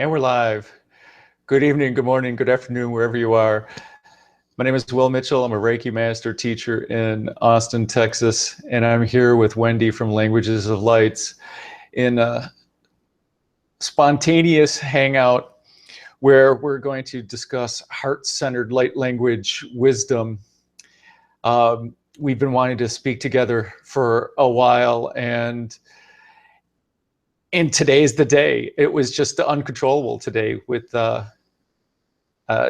And we're live. Good evening, good morning, good afternoon, wherever you are. My name is Will Mitchell. I'm a Reiki master teacher in Austin, Texas, and I'm here with Wendy from Languages of Lights in a spontaneous hangout where we're going to discuss heart-centered light language wisdom. We've been wanting to speak together for a while, and today's the day. It was just uncontrollable today with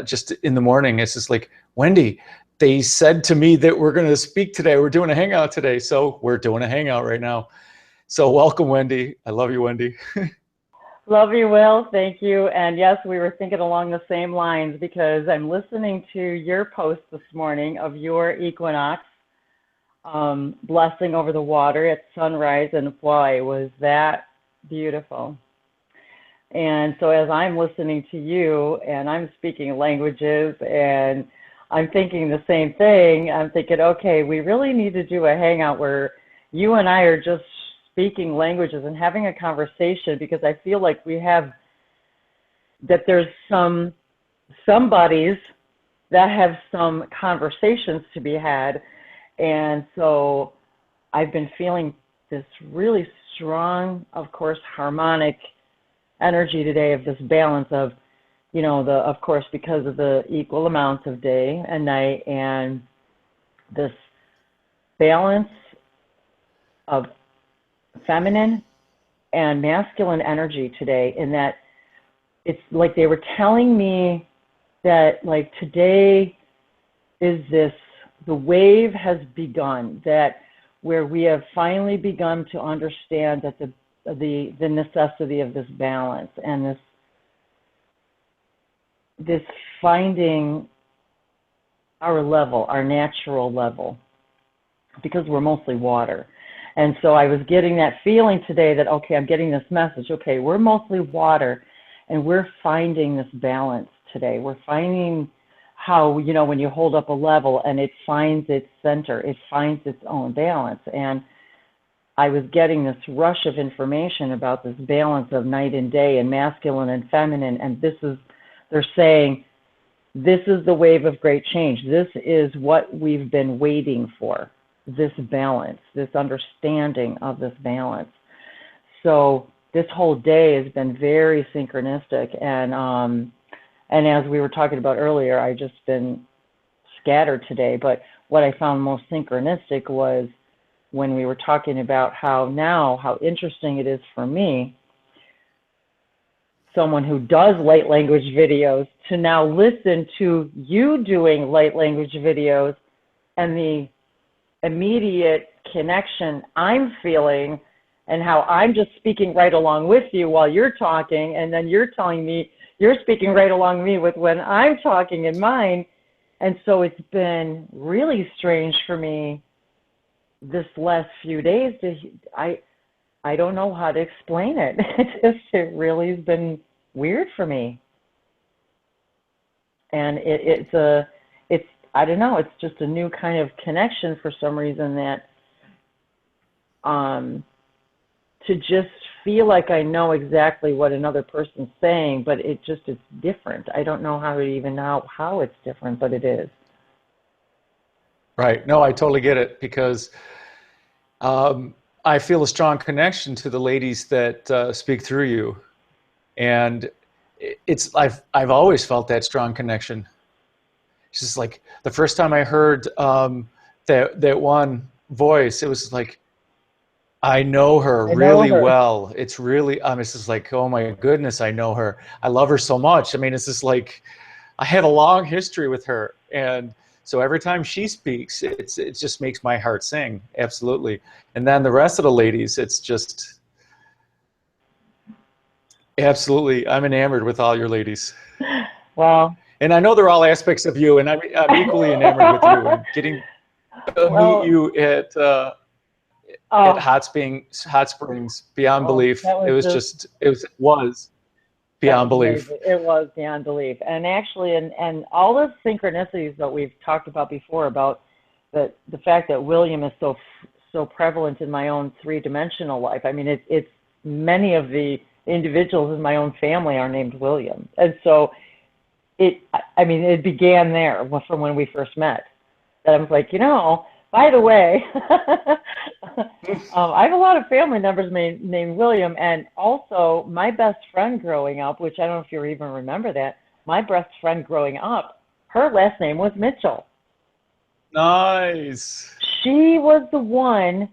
just in the morning. It's just like, Wendy, they said to me that we're going to speak today. We're doing a hangout today. So we're doing a hangout right now. So welcome, Wendy. I love you, Wendy. Love you, Will. Thank you. And yes, we were thinking along the same lines because I'm listening to your post this morning of your equinox blessing over the water at sunrise, and boy, was that beautiful. And so as I'm listening to you and I'm speaking languages and I'm thinking the same thing, I'm thinking, okay, we really need to do a hangout where you and I are just speaking languages and having a conversation, because I feel like there's some buddies that have some conversations to be had. And so I've been feeling this really strong, of course, harmonic energy today of this balance of, of course, because of the equal amounts of day and night, and this balance of feminine and masculine energy today, in that it's like they were telling me that like today is the wave has begun, that where we have finally begun to understand that the necessity of this balance and this finding our level, our natural level, because we're mostly water. And so I was getting that feeling today that, okay, I'm getting this message. Okay, we're mostly water and we're finding this balance today. We're finding how, when you hold up a level and it finds its center, it finds its own balance. And I was getting this rush of information about this balance of night and day and masculine and feminine. And they're saying, this is the wave of great change. This is what we've been waiting for, this balance, this understanding of this balance. So this whole day has been very synchronistic. And as we were talking about earlier, I've just been scattered today. But what I found most synchronistic was when we were talking about how interesting it is for me, someone who does light language videos, to now listen to you doing light language videos and the immediate connection I'm feeling, and how I'm just speaking right along with you while you're talking, and then you're telling me you're speaking right along me with when I'm talking in mine. And so it's been really strange for me this last few days. I don't know how to explain it. It really has been weird for me. And it's I don't know, it's just a new kind of connection for some reason, that to just feel like I know exactly what another person's saying, but it's different. I don't know how it's different, but it is. Right. No, I totally get it, because I feel a strong connection to the ladies that speak through you. And I've always felt that strong connection. It's just like the first time I heard that one voice, it was like, I know her really well. It's really, it's just like, oh my goodness, I know her. I love her so much. I mean, it's just like, I have a long history with her. And so every time she speaks, it just makes my heart sing. Absolutely. And then the rest of the ladies, it's just, absolutely, I'm enamored with all your ladies. Well. And I know they're all aspects of you, and I'm equally enamored with you. And getting to meet you at Hot Springs, beyond belief. It was beyond belief. It was beyond belief. And actually, and all the synchronicities that we've talked about before, about the fact that William is so prevalent in my own three-dimensional life. I mean, it's many of the individuals in my own family are named William. And so it began there from when we first met. That I was like, by the way, I have a lot of family members named William, and also my best friend growing up, which I don't know if you even remember that, my best friend growing up, her last name was Mitchell. Nice. She was the one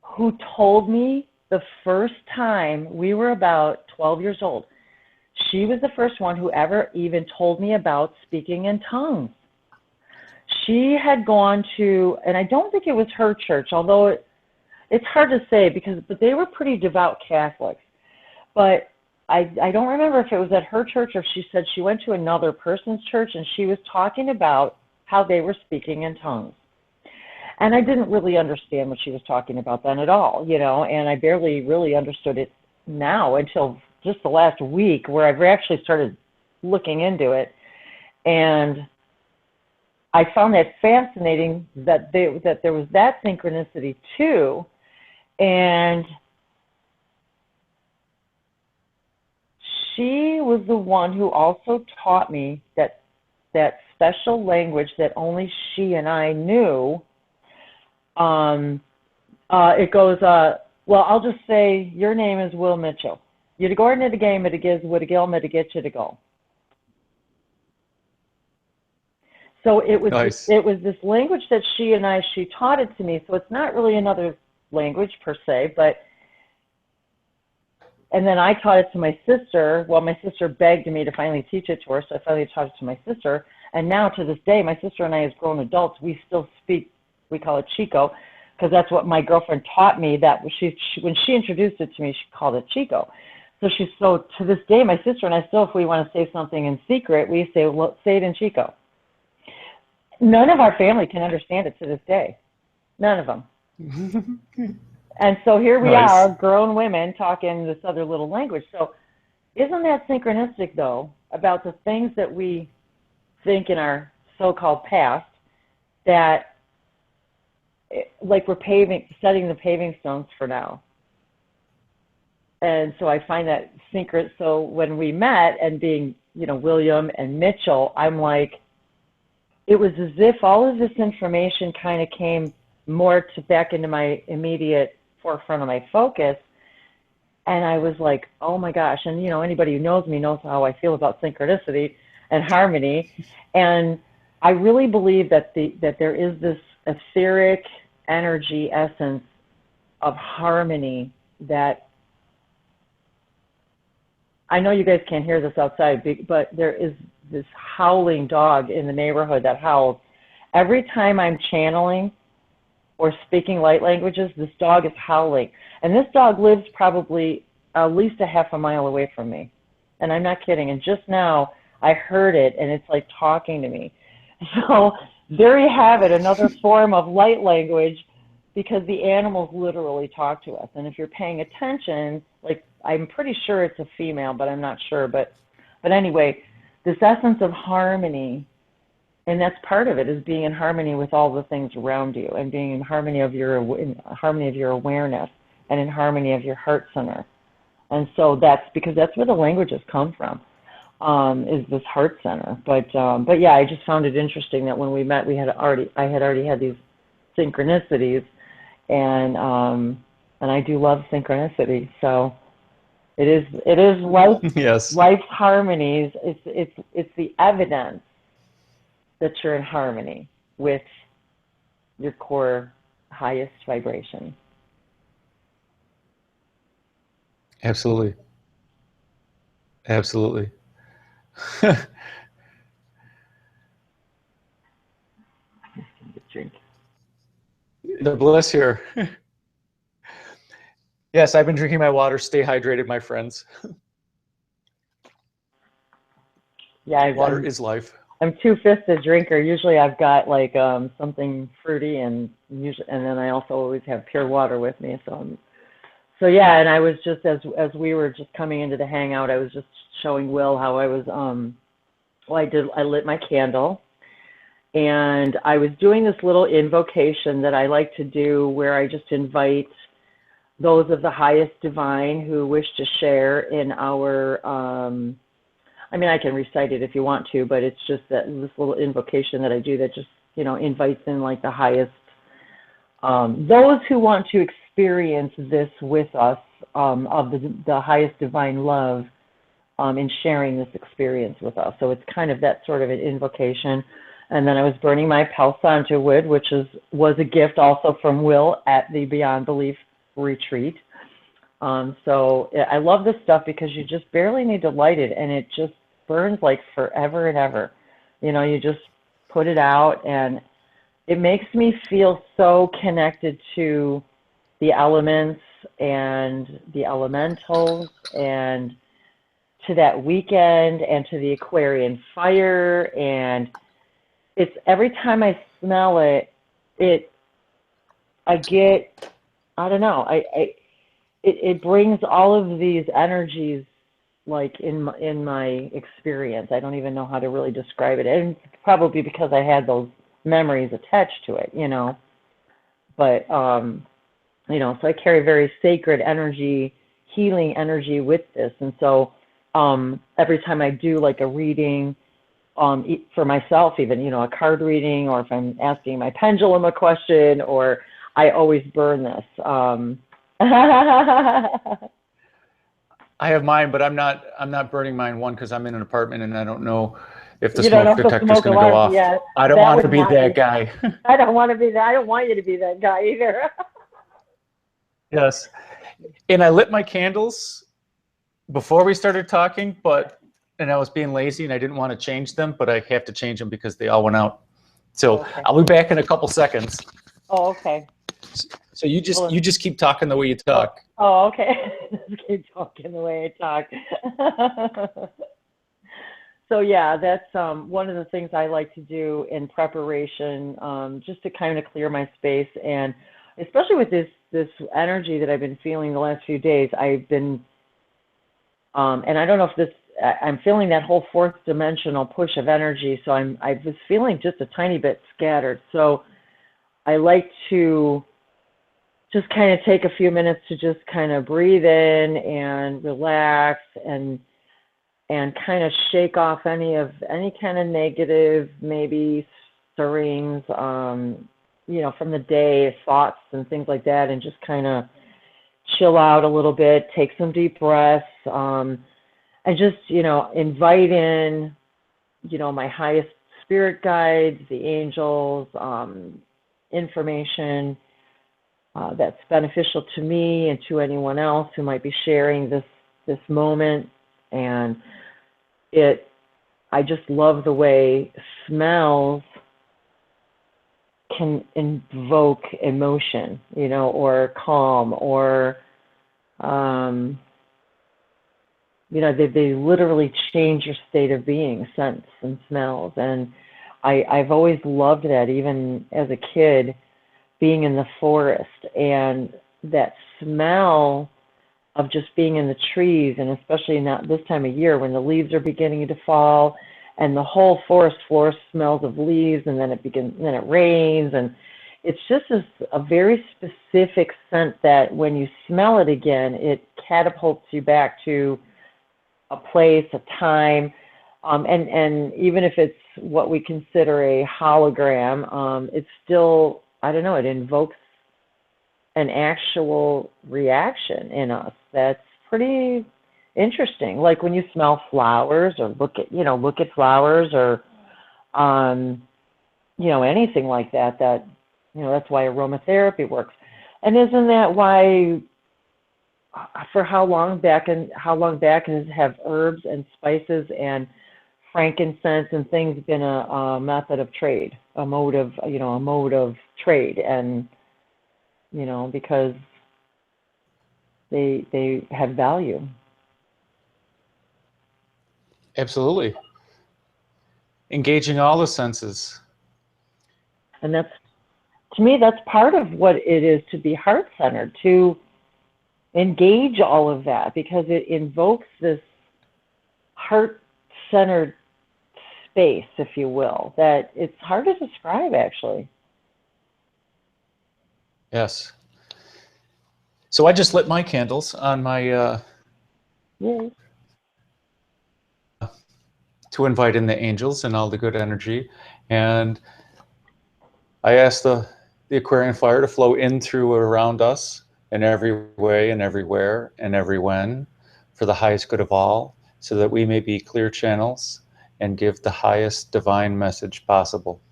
who told me the first time, we were about 12 years old. She was the first one who ever even told me about speaking in tongues. She had gone to, and I don't think it was her church, although it's hard to say but they were pretty devout Catholics. But I don't remember if it was at her church or if she said she went to another person's church and she was talking about how they were speaking in tongues. And I didn't really understand what she was talking about then at all, and I barely really understood it now until just the last week where I've actually started looking into it. And I found that fascinating that there was that synchronicity too. And she was the one who also taught me that special language that only she and I knew. It goes, well, I'll just say your name is Will Mitchell. You're going to the game, it gives what a gill, to get you to go. So it was nice. it was this language that she taught it to me. So it's not really another language per se, and then I taught it to my sister. Well, my sister begged me to finally teach it to her, so I finally taught it to my sister. And now to this day, my sister and I, as grown adults, we still speak. We call it Chico, because that's what my girlfriend taught me. That when she introduced it to me, she called it Chico. So to this day, my sister and I still, if we want to say something in secret, we say, well, say it in Chico. None of our family can understand it to this day. None of them. And so here we are, grown women, talking this other little language. So isn't that synchronistic, though, about the things that we think in our so-called past that, like we're setting the paving stones for now. And so I find that synchronous. So when we met and being, William and Mitchell, I'm like, it was as if all of this information kind of came more back into my immediate forefront of my focus. And I was like, oh my gosh. And, anybody who knows me knows how I feel about synchronicity and harmony. And I really believe that there is this etheric energy essence of harmony that, I know you guys can't hear this outside, but there is this howling dog in the neighborhood that howls. Every time I'm channeling or speaking light languages, this dog is howling. And this dog lives probably at least a half a mile away from me. And I'm not kidding. And just now I heard it, and it's like talking to me. So there you have it, another form of light language, because the animals literally talk to us. And if you're paying attention, like, I'm pretty sure it's a female, but I'm not sure. But anyway, this essence of harmony, and that's part of it, is being in harmony with all the things around you, and being in harmony of your awareness, and in harmony of your heart center. And so that's where the languages come from, is this heart center. But yeah, I just found it interesting that when we met, I had already had these synchronicities, and I do love synchronicity. So it is life. Yes. Life's harmonies. It's the evidence that you're in harmony with your core highest vibration. Absolutely. Absolutely. Drink. The bliss here. Yes, I've been drinking my water. Stay hydrated, my friends. Yeah, water is life. I'm two-fisted drinker. Usually I've got like something fruity, and then I also always have pure water with me. So yeah, and I was just, as we were just coming into the hangout, I was just showing Will how I was, I lit my candle, and I was doing this little invocation that I like to do, where I just invite those of the highest divine who wish to share in our, I mean, I can recite it if you want to, but it's just that this little invocation that I do that just, invites in like the highest, those who want to experience this with us, of the highest divine love, in sharing this experience with us. So it's kind of that sort of an invocation. And then I was burning my Palo Santo wood, which was a gift also from Will at the Beyond Belief retreat. So I love this stuff because you just barely need to light it, and it just burns like forever and ever. You just put it out, and it makes me feel so connected to the elements and the elementals and to that weekend and to the Aquarian fire. And it's every time I smell it, I get, I don't know, it brings all of these energies like in my experience. I don't even know how to really describe it. And probably because I had those memories attached to it, But, so I carry very sacred energy, healing energy with this. And so every time I do like a reading, for myself even, a card reading, or if I'm asking my pendulum a question, or I always burn this. I have mine, but I'm not burning mine. One, because I'm in an apartment and I don't know if the You don't know smoke if the detector is smoke going to go alarm, off. yeah, I don't that want to would be not that be, guy. I don't want to be that. I don't want you to be that guy either. Yes. And I lit my candles before we started talking, and I was being lazy and I didn't want to change them, but I have to change them because they all went out. So Okay. I'll be back in a couple seconds. Oh, okay. So you just keep talking the way you talk. Oh, okay. Just keep talking the way I talk. So yeah, that's one of the things I like to do in preparation, just to kind of clear my space, and especially with this energy that I've been feeling the last few days. I've been, and I don't know if I'm feeling that whole fourth dimensional push of energy. So I was feeling just a tiny bit scattered. So I like to just kind of take a few minutes to just kind of breathe in and relax and kind of shake off any kind of negative, maybe stirrings, from the day, thoughts and things like that, and just kind of chill out a little bit, take some deep breaths, and just, invite in, my highest spirit guides, the angels, information that's beneficial to me and to anyone else who might be sharing this moment. And I just love the way smells can invoke emotion, or calm, or, they literally change your state of being, scents and smells. And I've always loved that, even as a kid, being in the forest, and that smell of just being in the trees, and especially not this time of year when the leaves are beginning to fall and the whole forest floor smells of leaves, and then it rains, and it's just a very specific scent that when you smell it again, it catapults you back to a place, a time, and even if it's what we consider a hologram, it's still, I don't know, it invokes an actual reaction in us that's pretty interesting. Like when you smell flowers, or look at flowers, or anything like that, that's why aromatherapy works. And isn't that why, for how long back have herbs and spices and frankincense and things been a method of trade, a mode of trade? And because they have value. Absolutely. Engaging all the senses. And to me, that's part of what it is to be heart-centered, to engage all of that, because it invokes this heart-centered space, if you will, that it's hard to describe, actually. Yes. So I just lit my candles on my to invite in the angels and all the good energy, and I asked the Aquarian fire to flow in, through, around us in every way and everywhere and every when, for the highest good of all, so that we may be clear channels and give the highest divine message possible.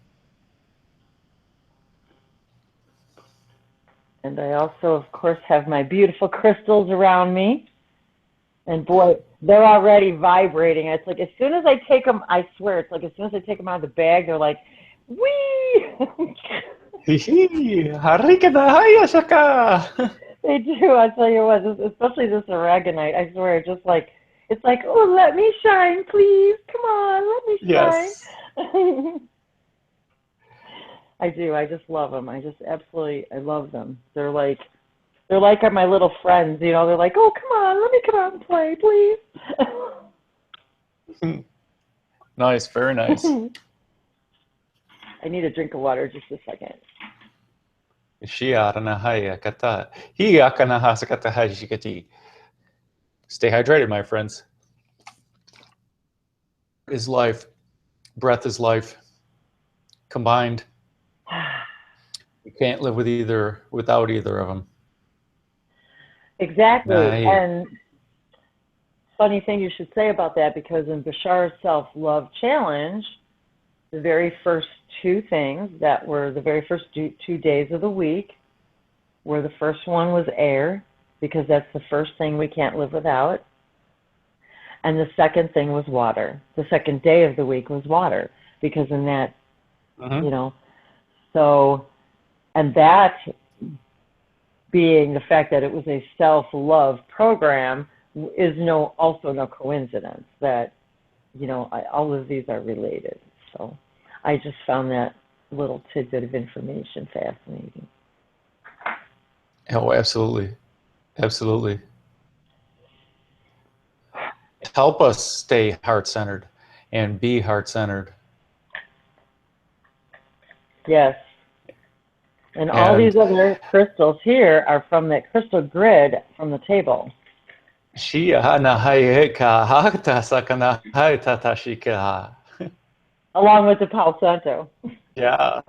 And I also, of course, have my beautiful crystals around me. And boy, they're already vibrating. It's like as soon as I take them, I swear, it's like as soon as I take them out of the bag, they're like, wee! They do. I tell you what, especially this aragonite. I swear, it's like, oh, let me shine, please. Come on, let me shine. Yes. I do. I just love them. I love them. They're like my little friends. You know, they're like, oh, come on, let me come out and play, please. Nice, very nice. I need a drink of water. Just a second. Stay hydrated, my friends. Is life. Breath is life. Combined. You can't live without either of them. Exactly. And funny thing you should say about that, because in Bashar's Self-Love Challenge, the very first two things that were the very first 2 days of the week were, the first one was air, because that's the first thing we can't live without. And the second thing was water. The second day of the week was water, because in that, you know, so, and that being the fact that it was a self-love program is also no coincidence that, you know, all of these are related. So I just found that little tidbit of information fascinating. Oh, absolutely. Absolutely. Help us stay heart-centered and be heart-centered. Yes. And all these other crystals here are from that crystal grid from the table. Along with the Palo Santo. Yeah.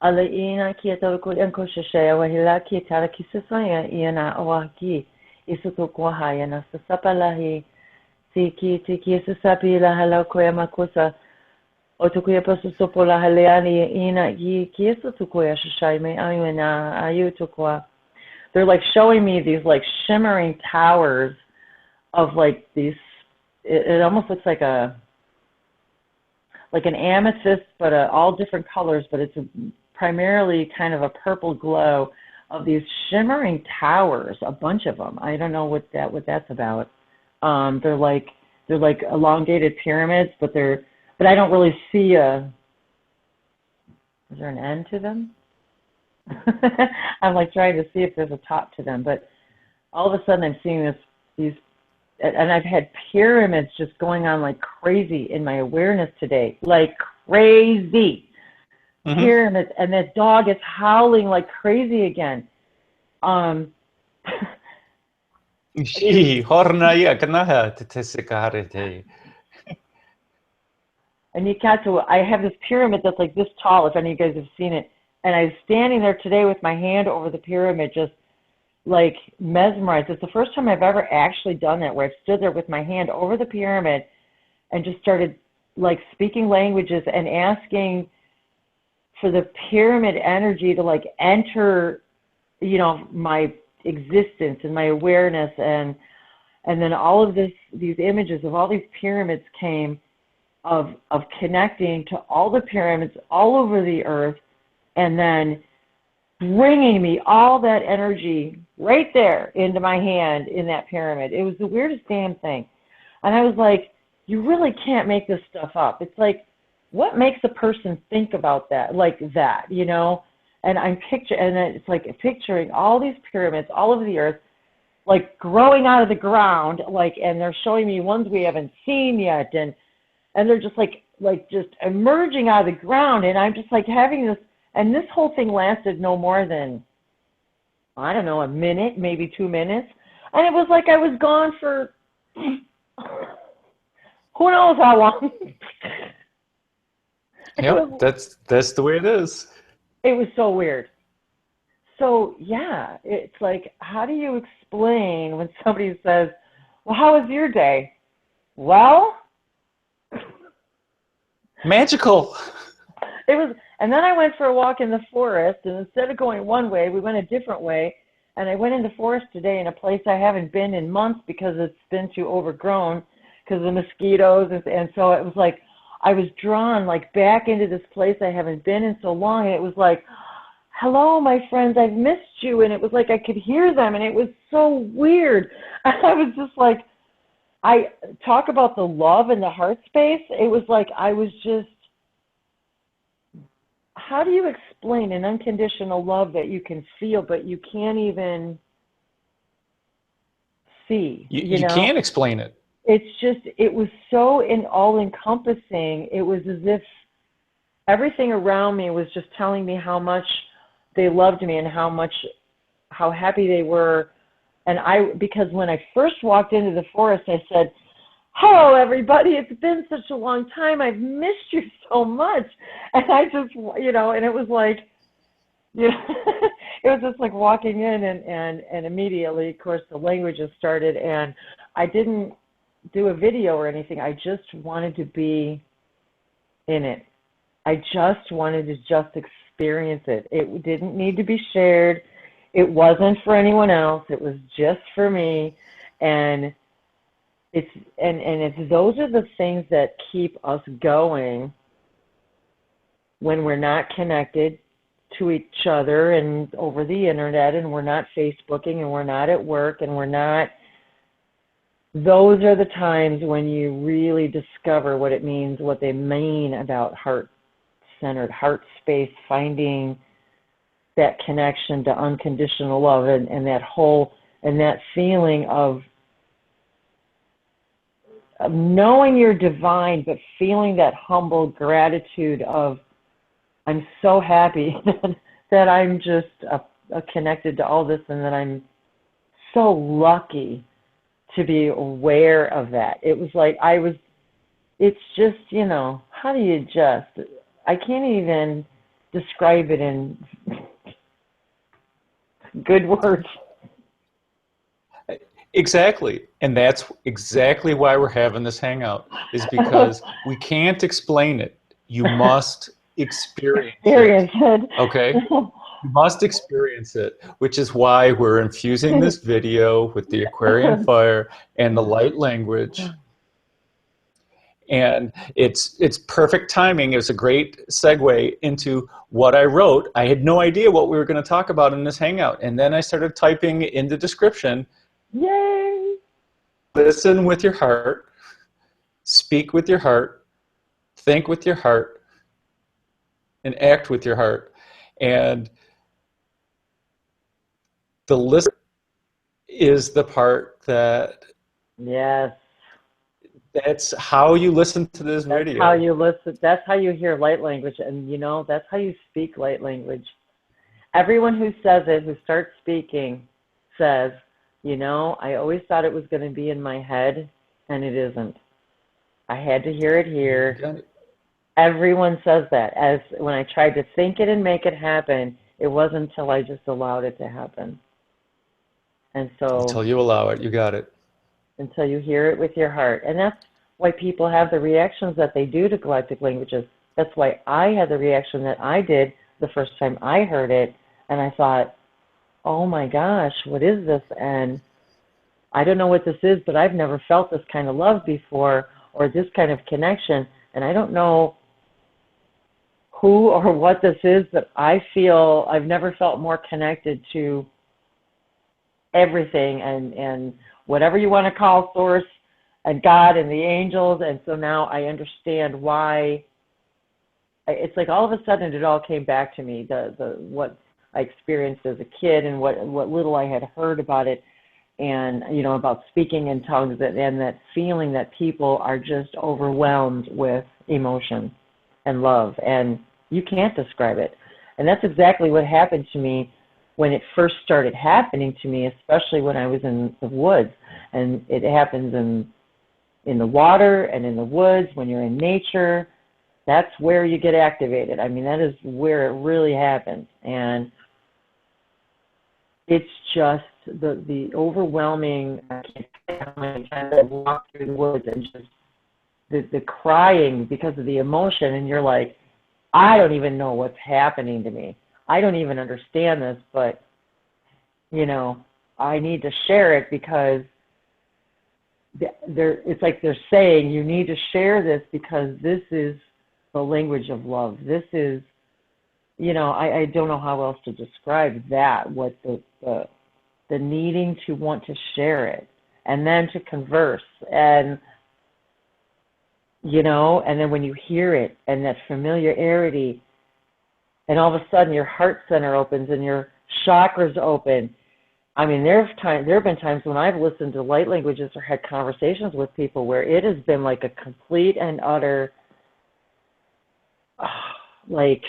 Alaina kia tauku enko shashaya wahila kia tala kisasaya iana awaki isuto kwahaya na sasapalahi tiki sasapi la hala koya makusa otukuya pasu sopola haleani ina yi kia suto koya shashaya me ayuna ayutukwa. They're like showing me these like shimmering towers of like these, it almost looks like an amethyst, but all different colors, but it's primarily kind of a purple glow of these shimmering towers, a bunch of them. I don't know what that's about. They're like elongated pyramids, but I don't really see is there an end to them? I'm like trying to see if there's a top to them, but all of a sudden I'm seeing these, and I've had pyramids just going on like crazy in my awareness today, like crazy. Pyramids, and that dog is howling like crazy again. And you got to, I have this pyramid that's like this tall, if any of you guys have seen it, and I was standing there today with my hand over the pyramid, just like mesmerized. It's the first time I've ever actually done that, where I've stood there with my hand over the pyramid and just started like speaking languages and asking for the pyramid energy to like enter, you know, my existence and my awareness, and then all of these images of all these pyramids came of connecting to all the pyramids all over the earth, and then bringing me all that energy right there into my hand in that pyramid. It was the weirdest damn thing. And I was like, you really can't make this stuff up. It's like, what makes a person think about that, like that, you know? And it's like picturing all these pyramids all over the earth, like growing out of the ground, like, and they're showing me ones we haven't seen yet, and and they're just just emerging out of the ground, and I'm just like having this, and this whole thing lasted no more than, I don't know, a minute, maybe 2 minutes, and it was like I was gone for who knows how long. Yep, that's the way it is. It was so weird. So yeah, it's like, how do you explain when somebody says, well, how was your day? Well, magical. it was, and then I went for a walk in the forest, and instead of going one way, we went a different way, and I went in the forest today in a place I haven't been in months because it's been too overgrown because of the mosquitoes, and so it was like I was drawn like back into this place I haven't been in so long, and it was like, hello, my friends, I've missed you. And it was like I could hear them, and it was so weird. I was just like, I talk about the love and the heart space. It was like I was just, how do you explain an unconditional love that you can feel, but you can't even see? You can't explain it. It's just, it was so all-encompassing. It was as if everything around me was just telling me how much they loved me and how happy they were. And because when I first walked into the forest, I said, hello, everybody. It's been such a long time. I've missed you so much. And I just, and it was like, it was just like walking in, and immediately, of course, the languages started, and I didn't do a video or anything. I just wanted to be in it. I just wanted to just experience it. It didn't need to be shared. It wasn't for anyone else. It was just for me. And it's those are the things that keep us going when we're not connected to each other and over the internet, and we're not Facebooking, and we're not at work, and we're not. Those are the times when you really discover what it means, what they mean about heart-centered, heart space, finding that connection to unconditional love, and that feeling of knowing you're divine, but feeling that humble gratitude of, I'm so happy that I'm just connected to all this, and that I'm so lucky to be aware of that. It was like it's just, how do you I can't even describe it in good words. Exactly. And that's exactly why we're having this hangout, is because we can't explain it. You must experience it. Okay? You must experience it, which is why we're infusing this video with the Aquarian fire and the light language. And it's perfect timing. It was a great segue into what I wrote. I had no idea what we were going to talk about in this hangout. And then I started typing in the description, yay! Listen with your heart, speak with your heart, think with your heart, and act with your heart. And the listen is the part that... Yes. That's how you listen to this video. That's how you listen. That's how you hear light language. And, that's how you speak light language. Everyone who says it, who starts speaking, says, I always thought it was going to be in my head, and it isn't. I had to hear it here. Everyone says that. As when I tried to think it and make it happen, it wasn't until I just allowed it to happen. And so... Until you allow it, you got it. Until you hear it with your heart. And that's why people have the reactions that they do to galactic languages. That's why I had the reaction that I did the first time I heard it. And I thought, oh my gosh, what is this? And I don't know what this is, but I've never felt this kind of love before, or this kind of connection. And I don't know who or what this is, but I feel I've never felt more connected to everything and whatever you want to call source and God and the angels. And so now I understand why. It's like all of a sudden it all came back to me, the what I experienced as a kid and what little I had heard about it. and about speaking in tongues, and that feeling that people are just overwhelmed with emotion and love, and you can't describe it. And that's exactly what happened to me when it first started happening to me, especially when I was in the woods. And it happens in the water and in the woods when you're in nature. That's where you get activated. I mean, that is where it really happens. And it's just the overwhelming, I can't tell you how many times I've walked through the woods and just the crying because of the emotion, and you're like, I don't even know what's happening to me. I don't even understand this, but, I need to share it because it's like they're saying, you need to share this because this is the language of love. This is, I don't know how else to describe that, what the needing to want to share it and then to converse and, and then when you hear it and that familiarity, and all of a sudden your heart center opens and your chakras open. I mean, there have been times when I've listened to light languages or had conversations with people where it has been like a complete and utter, like,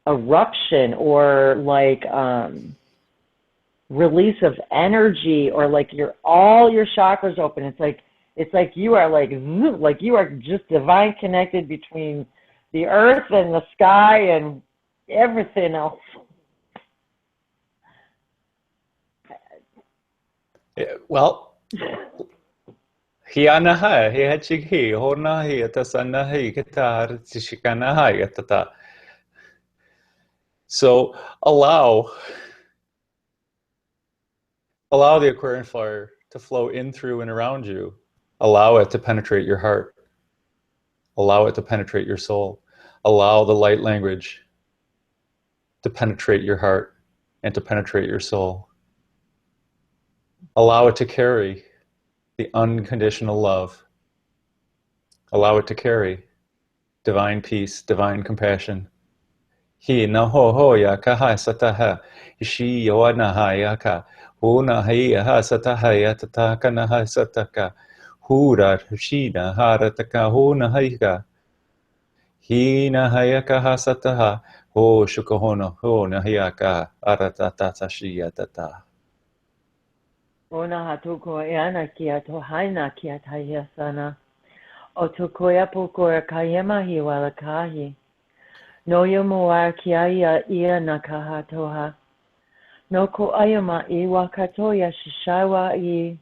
eruption or like release of energy, or like all your chakras open. It's like you are like you are just divine connected between the earth and the sky and everything else. Well, hianaha, hiachiki, hornahi, atasanahi, kitar, tishikanahi, atata. So allow the Aquarian fire to flow in, through, and around you. Allow it to penetrate your heart. Allow it to penetrate your soul. Allow the light language to penetrate your heart and to penetrate your soul. Allow it to carry the unconditional love. Allow it to carry divine peace, divine compassion. Hi na ho ho ya ka ha sataha. Shi yo na ha ya ka. Hu na ha ha sataha ya tata ka na ha sataka. Hu ra shi na ha ra taka hu na ha ka. Hi na ha ya ka ha sataha. Ho shukohono ho na ya ka. Aratata tashi ya tata. Ona hatuko yana kia to haina kia taia sana. O tukoya pukoya kayema hi wala kahi. No yomua kia ia nakaha toha. No ko ayama I wakatoya shishawa I.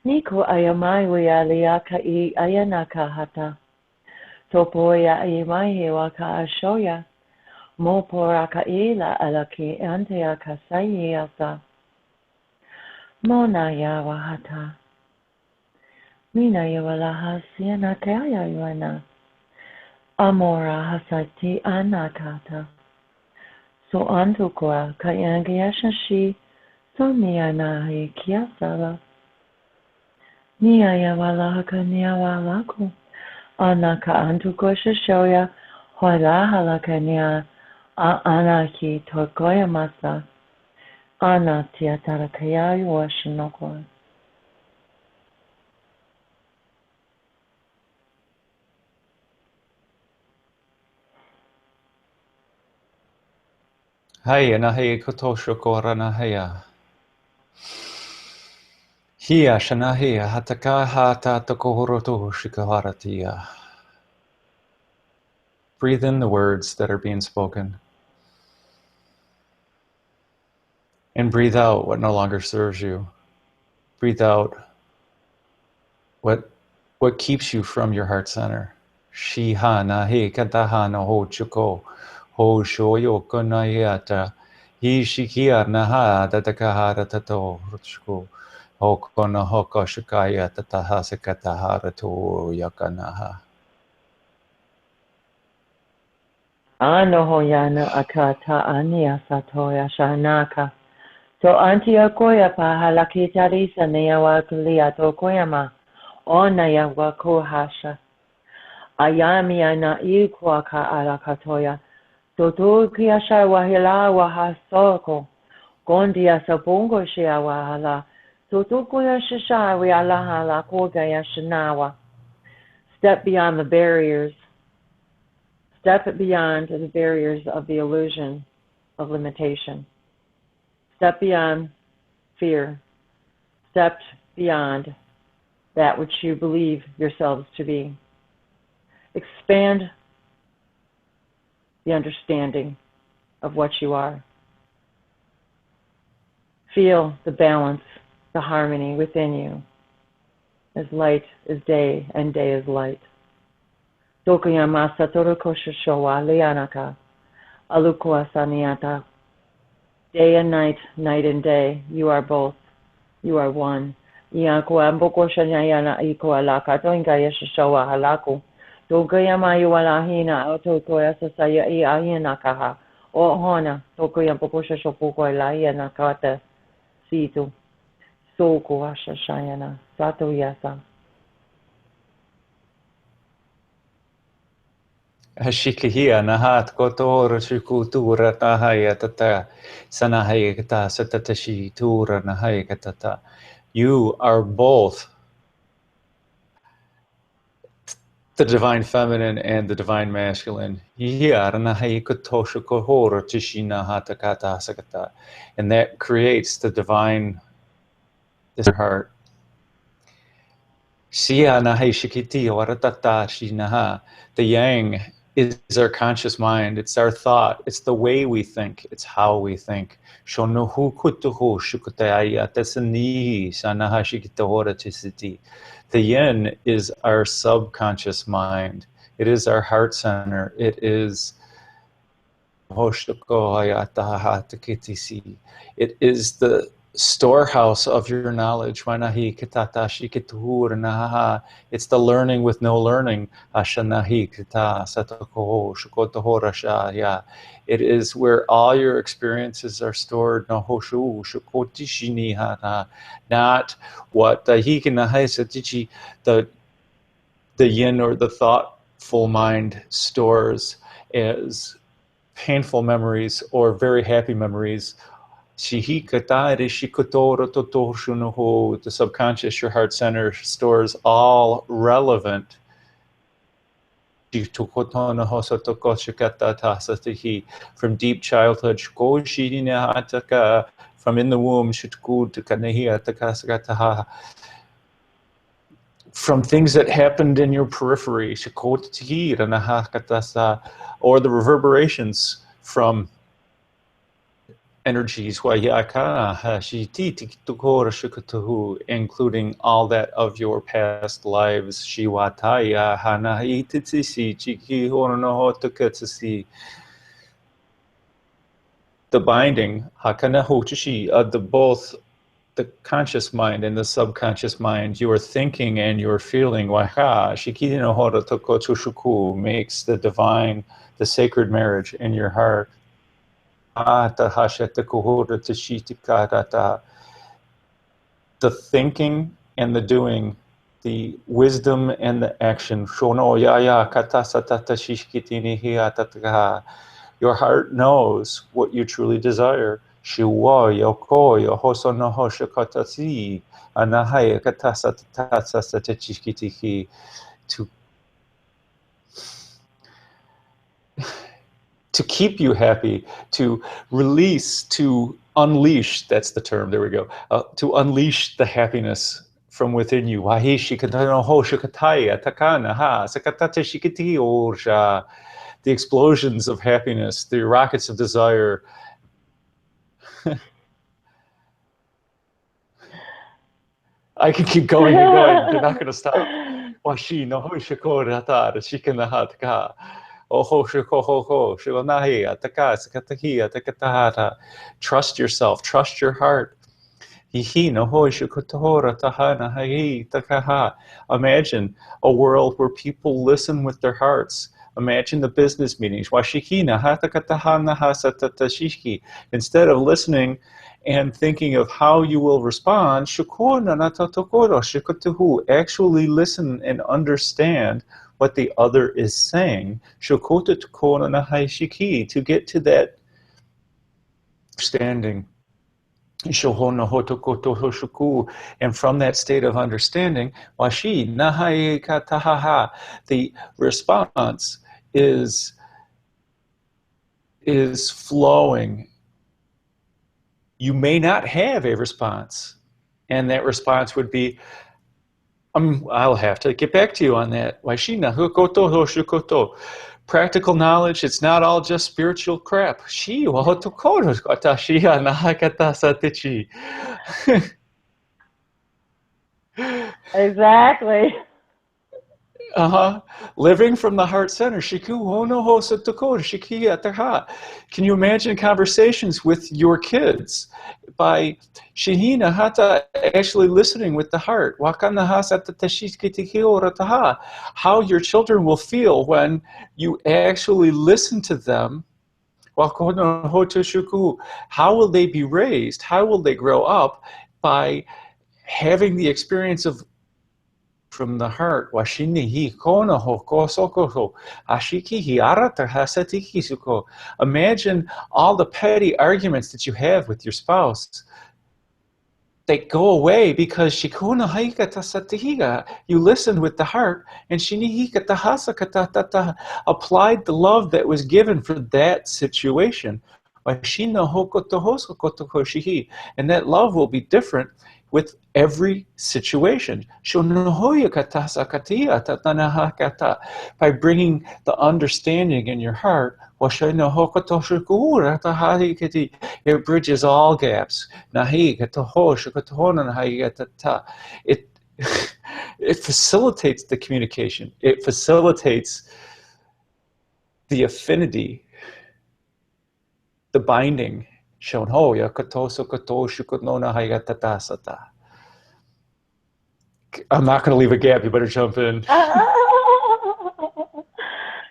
Niko ayamai wialiaka I ayanaka hata. Topoya I mai waka ashoya. Mo poraka ila alaki antea kasai asa. Mona ya wahata. Mina yawalaha siena kaya yuana. Amora hasati anakata. So antukwa kayangayashashi. So nianahi kiasala. Nia yawalaha kania walaku. Anaka antukwa shashoya. Hola kania. Anaki tokoya masa. Ana tiatarakaya yuashinokwa. Haya na haya kotosho korana haya. Hiya shanahia hataka hata tokohoroto shikaharatia. Breathe in the words that are being spoken. And breathe out what no longer serves you. Breathe out what keeps you from your heart center. Shiha nahi kantaha no ho chuko. Ho shoyo konayata. Hi shikia naha datakahara tato ruchko. Ho kona hoko shikaya tataha sekatahara to yakanaha. Ano hoyana akata ania satoya shanaka. So antia koya pa halakita risa neyawa kulia to koyama. Ona ya wakohasha. Ayami ana ikwa ka alakatoya. Toto kiasha wahila wahasoko. Gondia sabongo shiawahala. Totokoya shishawi alahala kogaya shinawa. Step beyond the barriers. Step beyond the barriers of the illusion of limitation. Step beyond fear. Step beyond that which you believe yourselves to be. Expand the understanding of what you are. Feel the balance, the harmony within you, as light is day and day is light. Dokuyamasa torokoshishowa lianaka, alukua saniata. Day and night, night and day, you are both, you are one. Iakua mbokoshanyayana iko alaka, toinga yeshishowa halaku. Dokuyamayu walahina, otokoya sasaya iahinakaha. O hona, dokuyam bokoshashopoko ilahianakata. Situ, Soko Ashashayana, Sato Yasa. Ashikihia nahat kotor shukutura tahaya tata sanahaya kata satatashi tura nahaya katata. You are both the divine feminine and the divine masculine. And that creates the divine heart. The yang is our conscious mind. It's our thought. It's the way we think. It's how we think. The yin is our subconscious mind. It is our heart center. It is the storehouse of your knowledge. It's the learning with no learning. It is where all your experiences are stored. Not what the yin or the thoughtful mind stores as painful memories or very happy memories. The subconscious, your heart center, stores all relevant from deep childhood, from in the womb, from things that happened in your periphery, or the reverberations from energies, including all that of your past lives. The binding of the both the conscious mind and the subconscious mind, your thinking and your feeling, makes the divine, the sacred marriage in your heart. The thinking and the doing, the wisdom and the action. Your heart knows what you truly desire. To keep you happy, to release, to unleash, that's the term, there we go, to unleash the happiness from within you. The explosions of happiness, the rockets of desire. I can keep going and going. You're not going to stop. Trust yourself. Trust your heart. Imagine a world where people listen with their hearts. Imagine the business meetings. Instead of listening and thinking of how you will respond, actually listen and understand what the other is saying, to get to that understanding. And from that state of understanding, the response is flowing. You may not have a response, and that response would be, I'll have to get back to you on that. Practical knowledge, it's not all just spiritual crap. Exactly. Living from the heart center. Can you imagine conversations with your kids by Shihina Hata actually listening with the heart? How your children will feel when you actually listen to them. How will they be raised? How will they grow up by having the experience of from the heart? Imagine all the petty arguments that you have with your spouse. They go away because you listened with the heart and applied the love that was given for that situation. And that love will be different with every situation. By bringing the understanding in your heart, it bridges all gaps. It, it facilitates the communication. It facilitates the affinity, the binding. I'm not going to leave a gap. You better jump in.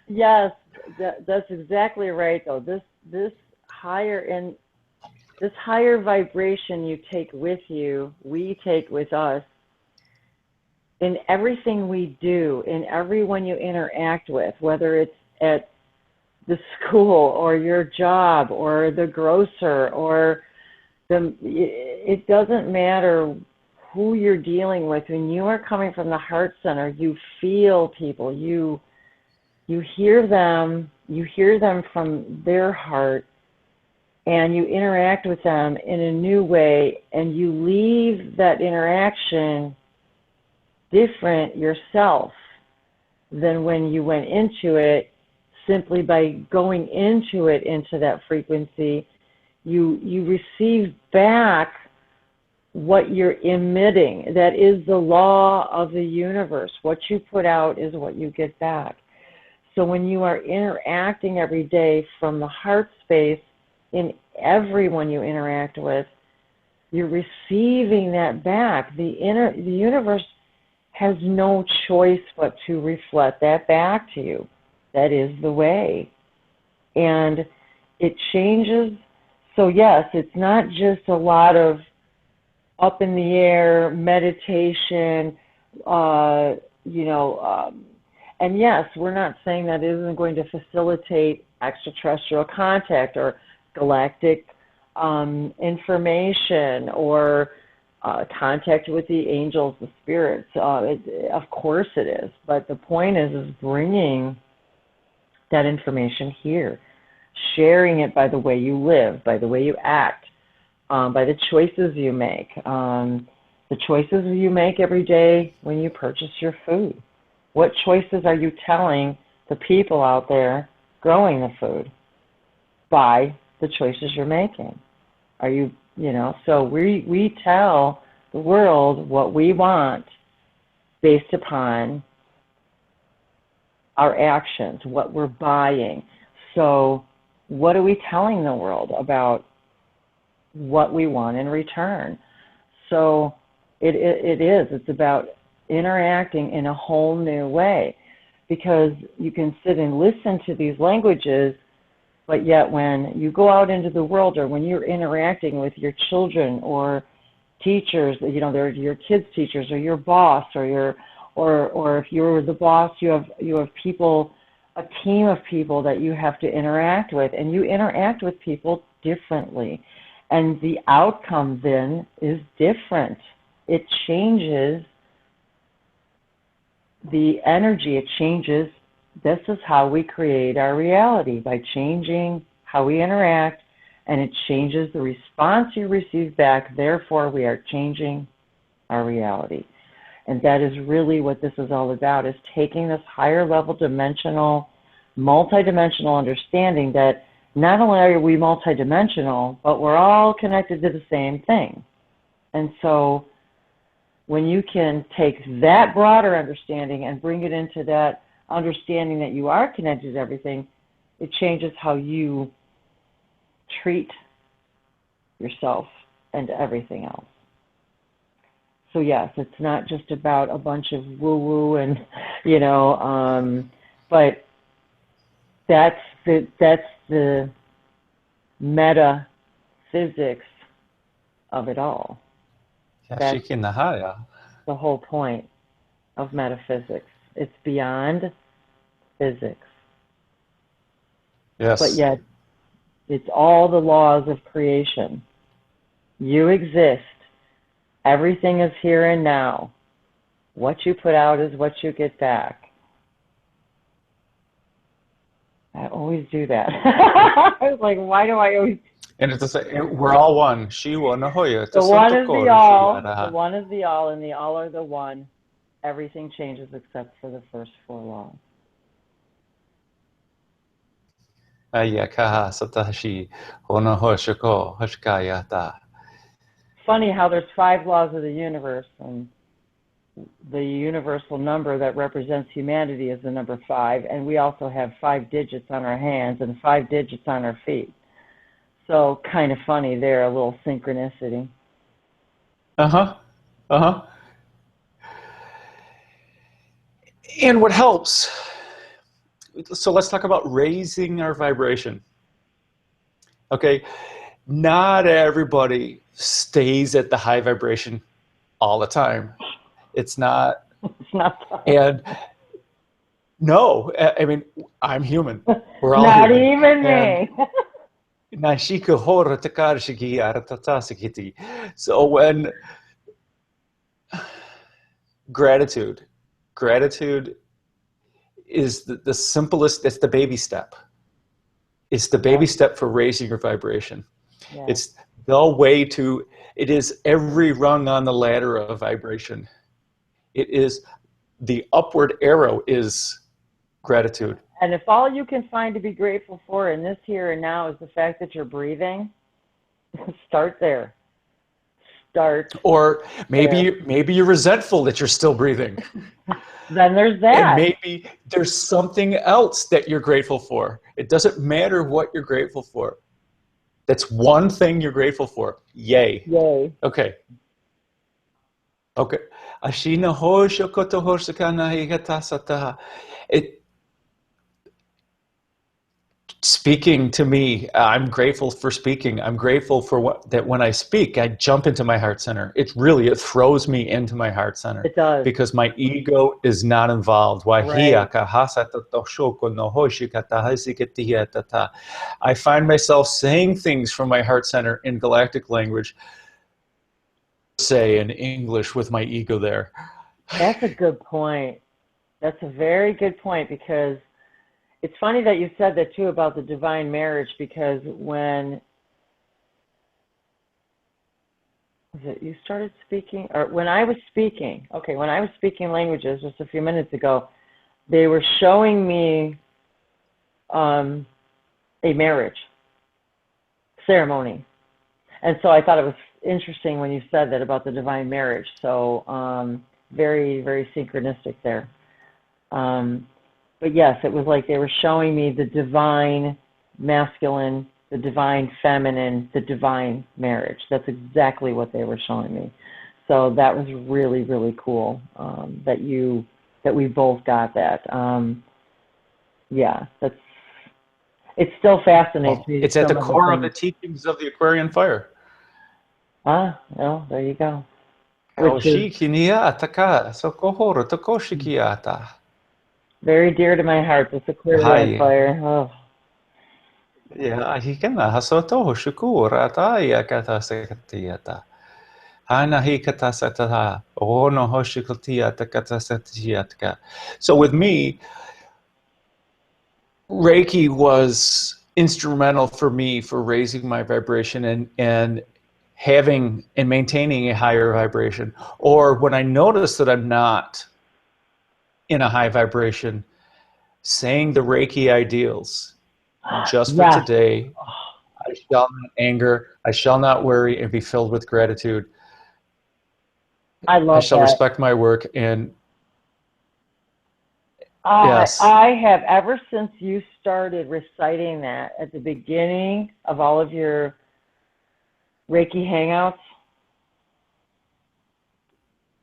Yes, that's exactly right. Though this higher vibration you take with you, we take with us in everything we do, in everyone you interact with, whether it's at the school or your job or the grocer or it doesn't matter who you're dealing with. When you are coming from the heart center, you feel people, you hear them from their heart, and you interact with them in a new way, and you leave that interaction different yourself than when you went into it. Simply by going into it, into that frequency, you receive back what you're emitting. That is the law of the universe. What you put out is what you get back. So when you are interacting every day from the heart space in everyone you interact with, you're receiving that back. The universe has no choice but to reflect that back to you. That is the way. And it changes. So yes, it's not just a lot of up in the air meditation, and yes, we're not saying that it isn't going to facilitate extraterrestrial contact or galactic information or contact with the angels, the spirits. Of course it is. But the point is bringing that information here, sharing it by the way you live, by the way you act, by the choices you make. The choices you make every day when you purchase your food. What choices are you telling the people out there growing the food by the choices you're making? Are you, so we tell the world what we want based upon our actions, what we're buying. So what are we telling the world about what we want in return? So it's about interacting in a whole new way, because you can sit and listen to these languages, but yet when you go out into the world, or when you're interacting with your children or teachers, they're your kids' teachers or your boss or if you're the boss, you have people, a team of people that you have to interact with, and you interact with people differently. And the outcome then is different. It changes the energy. It changes. This is how we create our reality, by changing how we interact, and it changes the response you receive back. Therefore, we are changing our reality. And that is really what this is all about, is taking this higher level dimensional, multidimensional understanding that not only are we multidimensional, but we're all connected to the same thing. And so when you can take that broader understanding and bring it into that understanding that you are connected to everything, it changes how you treat yourself and everything else. So yes, it's not just about a bunch of woo-woo and, but that's the metaphysics of it all. That's the whole point of metaphysics. It's beyond physics. Yes. But yet, it's all the laws of creation. You exist. Everything is here and now. What you put out is what you get back. I always do that. I was like, why do I always... And it's we're all one. The one is the all. The one is the all, and the all are the one. Everything changes except for the first four laws. Funny how there's 5 laws of the universe, and the universal number that represents humanity is the number 5, and we also have 5 digits on our hands and 5 digits on our feet. So kind of funny there, a little synchronicity. And what helps, so let's talk about raising our vibration. Okay, not everybody stays at the high vibration all the time. It's not. And no, I mean, I'm human. We're all not human. Even me. So when gratitude is the simplest, it's the baby step. It's the baby step for raising your vibration. Yeah. It's the way to, it is every rung on the ladder of vibration. It is, the upward arrow is gratitude. And if all you can find to be grateful for in this here and now is the fact that you're breathing, start there. Or maybe you're resentful that you're still breathing. Then there's that. And maybe there's something else that you're grateful for. It doesn't matter what you're grateful for. That's one thing you're grateful for. Yay. Okay. Speaking to me, I'm grateful for speaking. I'm grateful for that when I speak, I jump into my heart center. It throws me into my heart center. It does. Because my ego is not involved. Right. I find myself saying things from my heart center in galactic language, say in English with my ego there. That's a good point. That's a very good point, because it's funny that you said that too about the divine marriage, because when you started speaking, or when I was speaking languages just a few minutes ago, they were showing me a marriage ceremony. And so I thought it was interesting when you said that about the divine marriage. So very, very synchronistic there. But yes, it was like they were showing me the divine masculine, the divine feminine, the divine marriage. That's exactly what they were showing me. So that was really, really cool that we both got that. Yeah, it still fascinates me. It's at the core of the teachings of the Aquarian fire. Ah, well, there you go. Very dear to my heart, this Aquarian fire. Oh. Yeah, hikena hasoto shukura ta ya kata sekatiata. Hana hikata satata. Ono hoshikutia takata satiatka. So with me, Reiki was instrumental for me for raising my vibration and having and maintaining a higher vibration. Or when I notice that I'm not in a high vibration, saying the Reiki ideals, just for Yes. today, I shall not anger, I shall not worry, and be filled with gratitude. I I love shall that. respect my work, and I yes, I have, ever since you started reciting that at the beginning of all of your Reiki hangouts,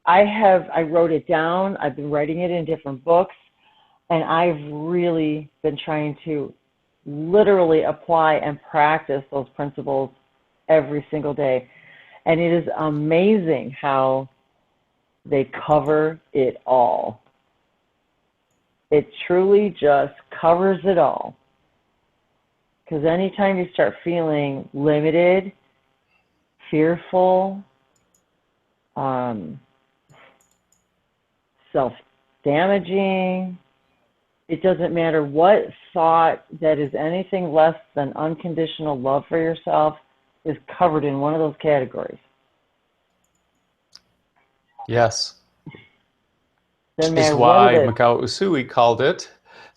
I wrote it down. I've been writing it in different books, and I've really been trying to literally apply and practice those principles every single day. And it is amazing how they cover it all. It truly just covers it all. Because anytime you start feeling limited, fearful, um, self-damaging, it doesn't matter what thought that is anything less than unconditional love for yourself is covered in one of those categories. yes. Doesn't Which is matter what it why is. Mikao Usui called it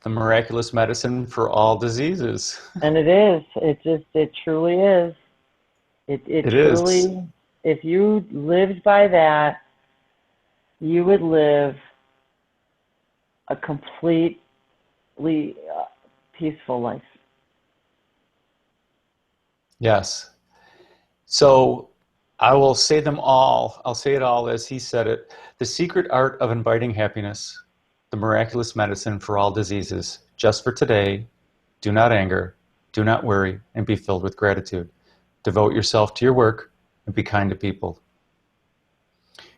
the miraculous medicine for all diseases. And it is. It truly is. It It is. truly, if you lived by that, you would live a completely peaceful life. Yes. So I will say them all. I'll say it all as he said it. The secret art of inviting happiness, the miraculous medicine for all diseases, just for today. Do not anger, do not worry, and be filled with gratitude. Devote yourself to your work and be kind to people.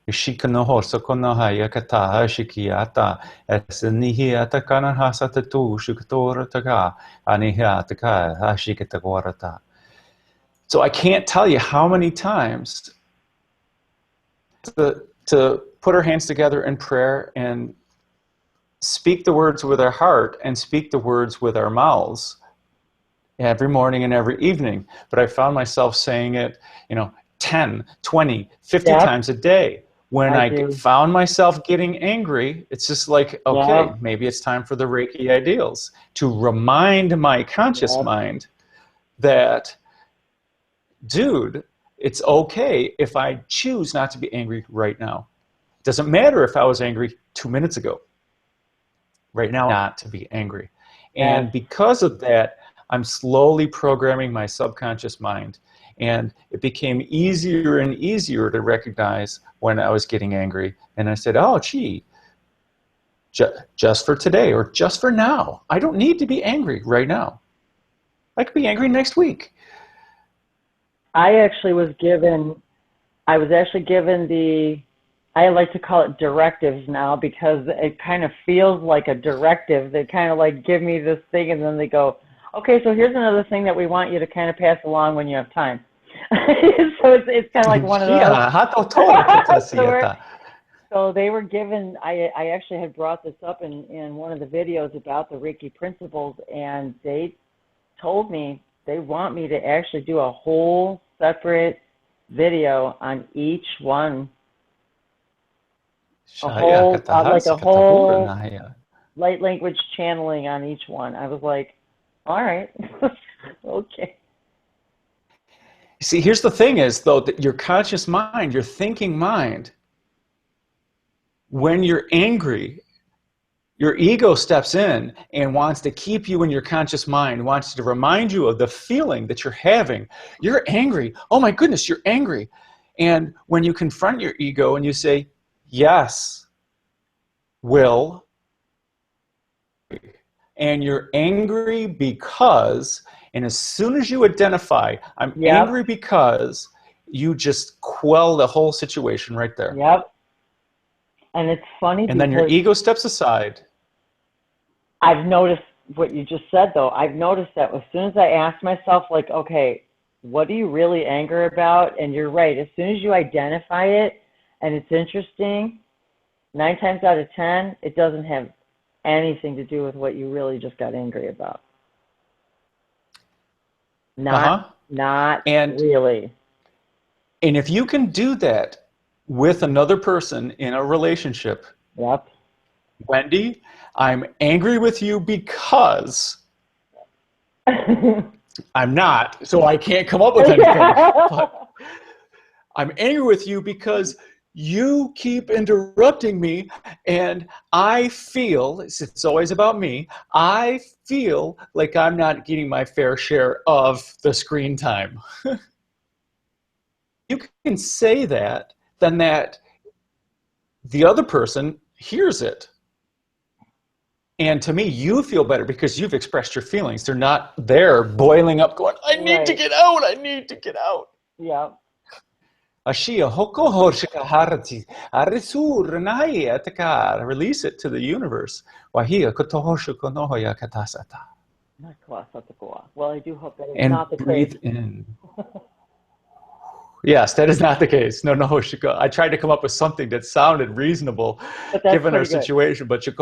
Ishikanoho sokonoha yakata shikiata esnihiata kanahasatatu shikatorataga anihiataka hashikatawarata. So I can't tell you how many times to put our hands together in prayer and speak the words with our heart and speak the words with our mouths every morning and every evening. But I found myself saying it, 10, 20, 50 Yep, times a day. When I I do. found myself getting angry, it's just like, okay, Yep, maybe it's time for the Reiki ideals to remind my conscious yep, mind that, dude, it's okay if I choose not to be angry right now. It doesn't matter if I was angry 2 minutes ago. Right now, not to be angry. yes. And because of that, I'm slowly programming my subconscious mind. And it became easier and easier to recognize when I was getting angry. And I said, oh, gee, just for today or just for now. I don't need to be angry right now. I could be angry next week. I actually was given, I was actually given I like to call it directives now because it kind of feels like a directive. They kind of like give me this thing and then they go, okay, so here's another thing that we want you to kind of pass along when you have time. So it's kind of like one of those. Yeah, hato tora So we're, katasiata. so they were given, I actually had brought this up in one of the videos about the Reiki principles, and they told me they want me to actually do a whole separate video on each one, Shaya like a katahasa katahura whole naya. light language channeling on each one. I was like, all right, okay. See, here's the thing is, though, that your conscious mind, your thinking mind, when you're angry, your ego steps in and wants to keep you in your conscious mind, wants to remind you of the feeling that you're having. You're angry. Oh my goodness, you're angry. And when you confront your ego and you say, yes, will, and you're angry because, and as soon as you identify, I'm Yep, angry because, you just quell the whole situation right there. yep. And it's funny And then your because ego steps aside. I've noticed what you just said, though, I've noticed that as soon as I ask myself, like, okay, what are you really angry about? And you're right. As soon as you identify it and it's interesting, 9 times out of 10, it doesn't have anything to do with what you really just got angry about. Not really. And if you can do that with another person in a relationship, yep. Wendy, I'm angry with you because I'm not, so I can't come up with anything. But I'm angry with you because you keep interrupting me, and I feel, it's always about me, I feel like I'm not getting my fair share of the screen time. You can say that, then that the other person hears it. And to me, you feel better because you've expressed your feelings. They're not there boiling up going, I need to get out, I need to get out. Yeah. Release it to the universe. Well, I do hope that it's not the case. And breathe in. Yes, that is not the case. No, I tried to come up with something that sounded reasonable given our situation, but but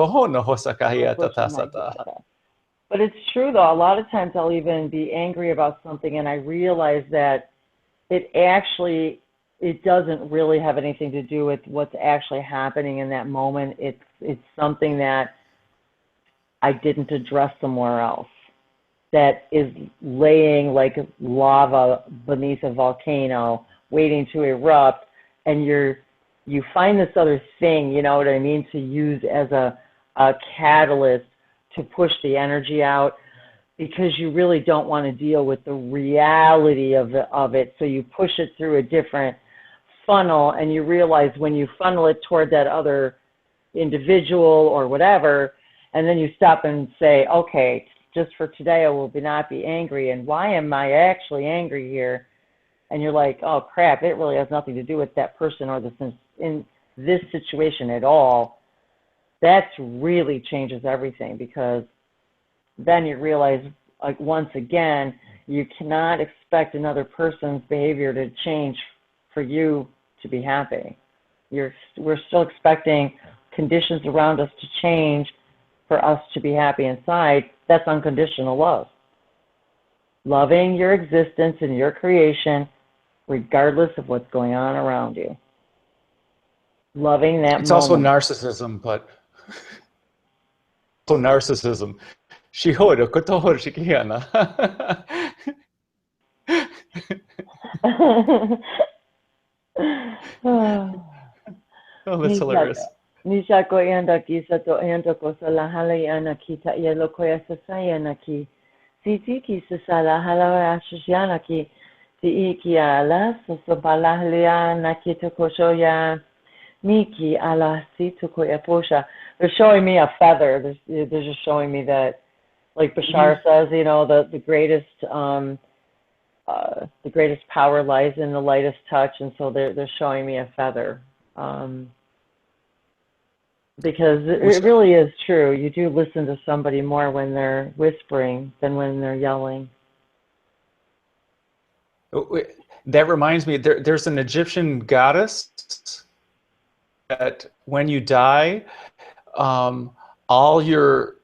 it's true, though. A lot of times I'll even be angry about something and I realize that it doesn't really have anything to do with what's actually happening in that moment. It's something that I didn't address somewhere else, that is laying like lava beneath a volcano waiting to erupt, and you find this other thing, you know what I mean, to use as a catalyst to push the energy out, because you really don't want to deal with the reality of it. So you push it through a different funnel, and you realize when you funnel it toward that other individual or whatever, and then you stop and say, okay, just for today I will not be angry, and why am I actually angry here? And you're like, oh crap, it really has nothing to do with that person or in this situation at all. That really changes everything, because then you realize, like, once again, you cannot expect another person's behavior to change for you to be happy. We're still expecting conditions around us to change for us to be happy inside. That's unconditional love. Loving your existence and your creation regardless of what's going on around you. Loving that it's moment. Also narcissism, but so narcissism. Oh, that's hilarious. Nisha ko yanda ki sa to yanda ko sa lahala yana ki ta yelo ko ya sa yana ki siti ki sa sala hala yana ki ti iki ala so so balahlia na ki to ko shoya miki ala si to ko ya posha. They're showing me a feather. They're just showing me that, like Bashar says, you know, the greatest power lies in the lightest touch, and so they're showing me a feather. Because it really is true. You do listen to somebody more when they're whispering than when they're yelling. That reminds me, there's an Egyptian goddess that when you die, all your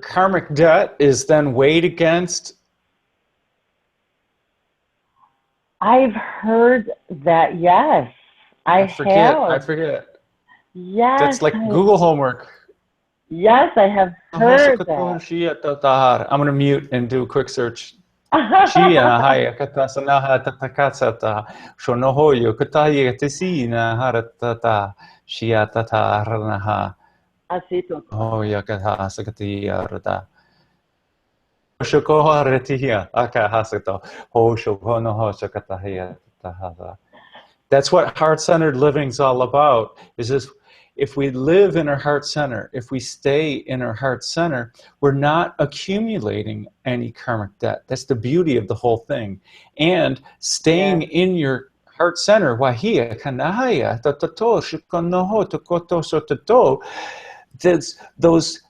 karmic debt is then weighed against. I've heard that, yes. I forget. Yes. That's like Google homework. Yes, I have heard that. I'm going to mute and do a quick search. That's what heart-centered living is all about. Is this, if we live in our heart center, if we stay in our heart center, we're not accumulating any karmic debt. That's the beauty of the whole thing. And staying in your heart center, those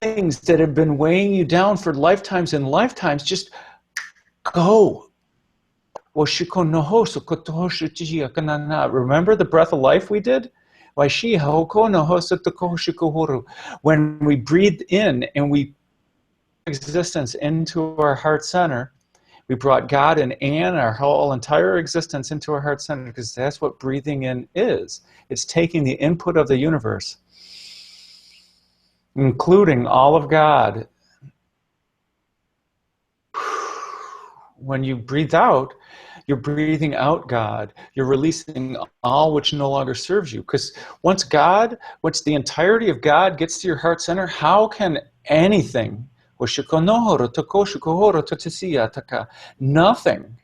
things that have been weighing you down for lifetimes and lifetimes, just go. Remember the breath of life we did? When we breathed in and we existence into our heart center, we brought God and our whole entire existence into our heart center, because that's what breathing in is. It's taking the input of the universe, including all of God. When you breathe out, you're breathing out God. You're releasing all which no longer serves you. Because once the entirety of God gets to your heart center, how can anything, nothing,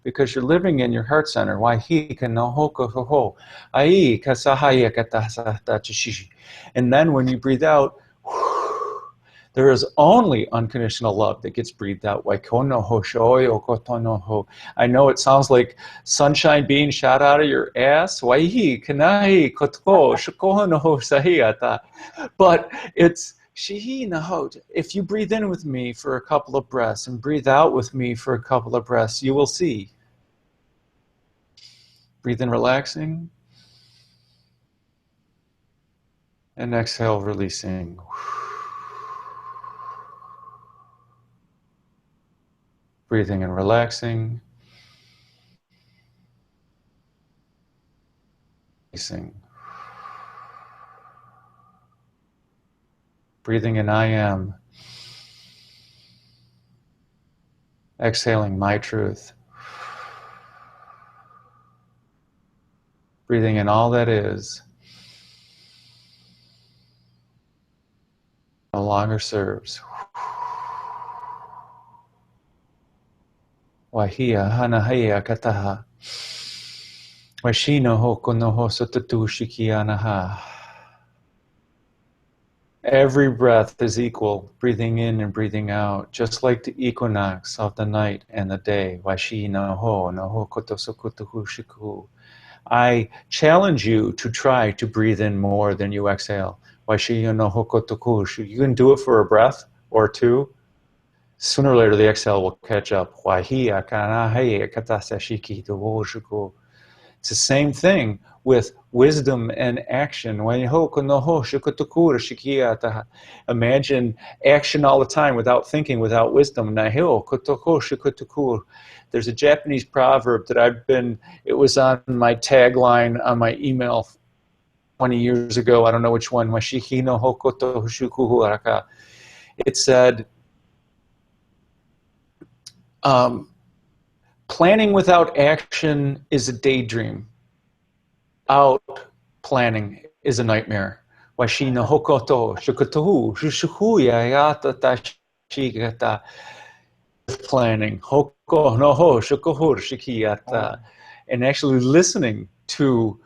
because you're living in your heart center. And then when you breathe out, there is only unconditional love that gets breathed out. I know it sounds like sunshine being shot out of your ass, but it's if you breathe in with me for a couple of breaths and breathe out with me for a couple of breaths, you will see. Breathe in, relaxing, and exhale, releasing. Breathing and relaxing. Releasing. Breathing in, I am. Exhaling, my truth. Breathing in all that is. No longer serves. Wahia hanahia kataha. Washino hoko noho sotatu shikianaha. Every breath is equal, breathing in and breathing out, just like the equinox of the night and the day. Washi noho noho kotosokutuhu shiku. I challenge you to try to breathe in more than you exhale. Washi noho kotoku. You can do it for a breath or two. Sooner or later, the exhale will catch up. It's the same thing with wisdom and action. Imagine action all the time without thinking, without wisdom. There's a Japanese proverb that it was on my tagline on my email 20 years ago. I don't know which one. It said, planning without action is a daydream. Out planning is a nightmare. Planning and actually listening to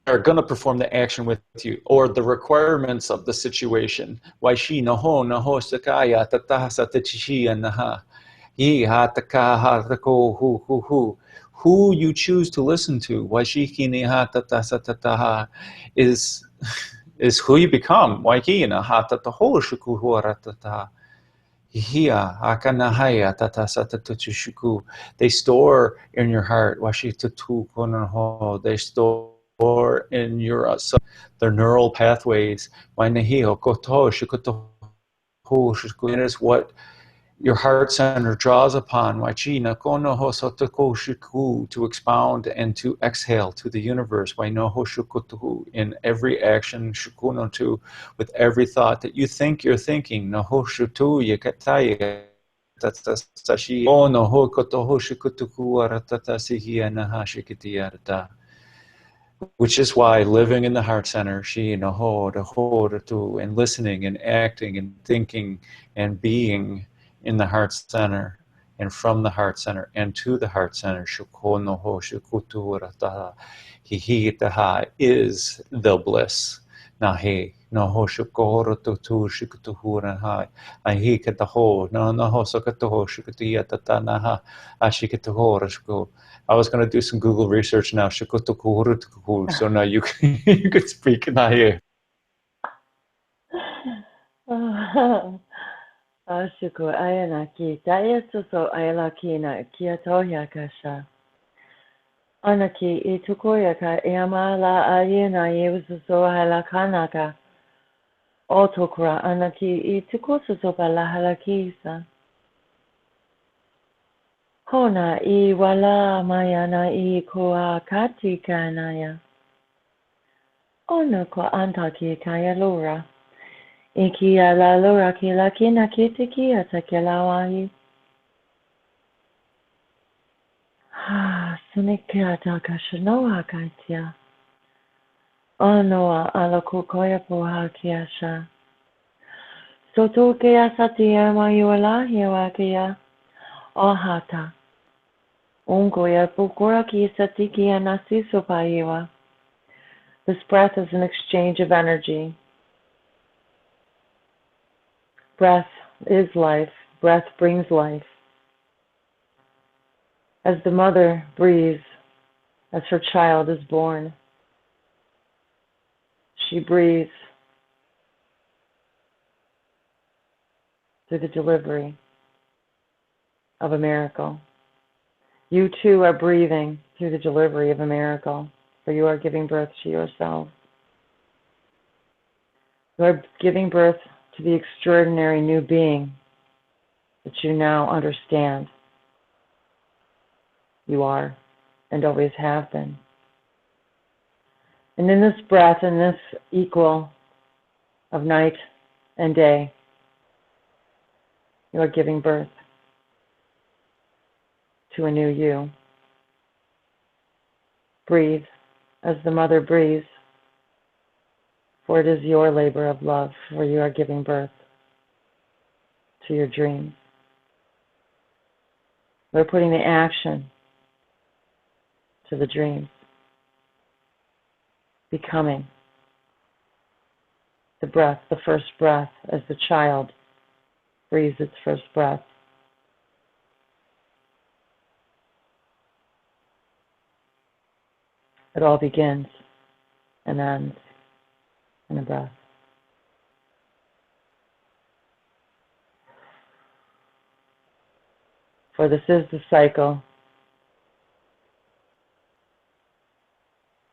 are going to perform the action with you, or the requirements of the situation. Who you choose to listen to is who you become. They store in your heart. They store in your their neural pathways. It is what your heart center draws upon to expound and to exhale to the universe in every action, with every thought that you think you're thinking. Which is why living in the heart center, and listening and acting and thinking and being in the heart center and from the heart center and to the heart center, is the bliss Nahi, no ho shukoro to tu shikutuhura hai. Ahi kataho, no ho sakataho shikutiyatanaha, ashikatuhora shuko. I was going to do some Google research now, shikutukuhurutuku, so now you can, you can speak Nahi. Ashuko ayana ki taya so ayala ki na kia toya kasha. Anaki itukoya ka yamala ayena yevuso hala kanaka. Otokra anaki itukoso so bala halakisa. Hona I wala mayana I koa kati kanaya. Ono ko antaki kaya lura. Iki ala lura ki la kina kitiki atakelawahi. Sunikata kashanoa kaitia. Anoa ala kukoya poha kiasha. Soto kea satia mayuala hiwakia. Ohata. Ungoya pukura ki satiki anasiso paiwa. This breath is an exchange of energy. Breath is life. Breath brings life. As the mother breathes, as her child is born, she breathes through the delivery of a miracle. You too are breathing through the delivery of a miracle, for you are giving birth to yourself. You are giving birth to the extraordinary new being that you now understand you are and always have been. And in this breath, in this equal of night and day, you are giving birth to a new you. Breathe as the mother breathes, for it is your labor of love, for you are giving birth to your dreams. We're putting the action to the dreams, becoming the breath, the first breath, as the child breathes its first breath. It all begins and ends in a breath. For this is the cycle.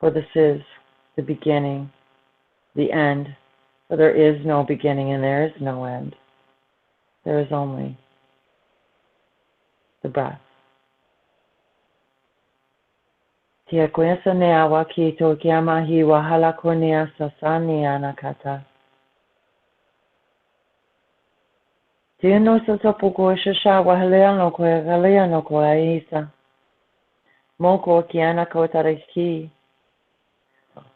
For this is the beginning, the end. For there is no beginning and there is no end. There is only the breath. Tia kwesa neawa kito kiama hiwa halakonia sasani anakata. Tia no sasapuko shashawa haleano kwe galeano kwe aisa. Moko kiana kotariki.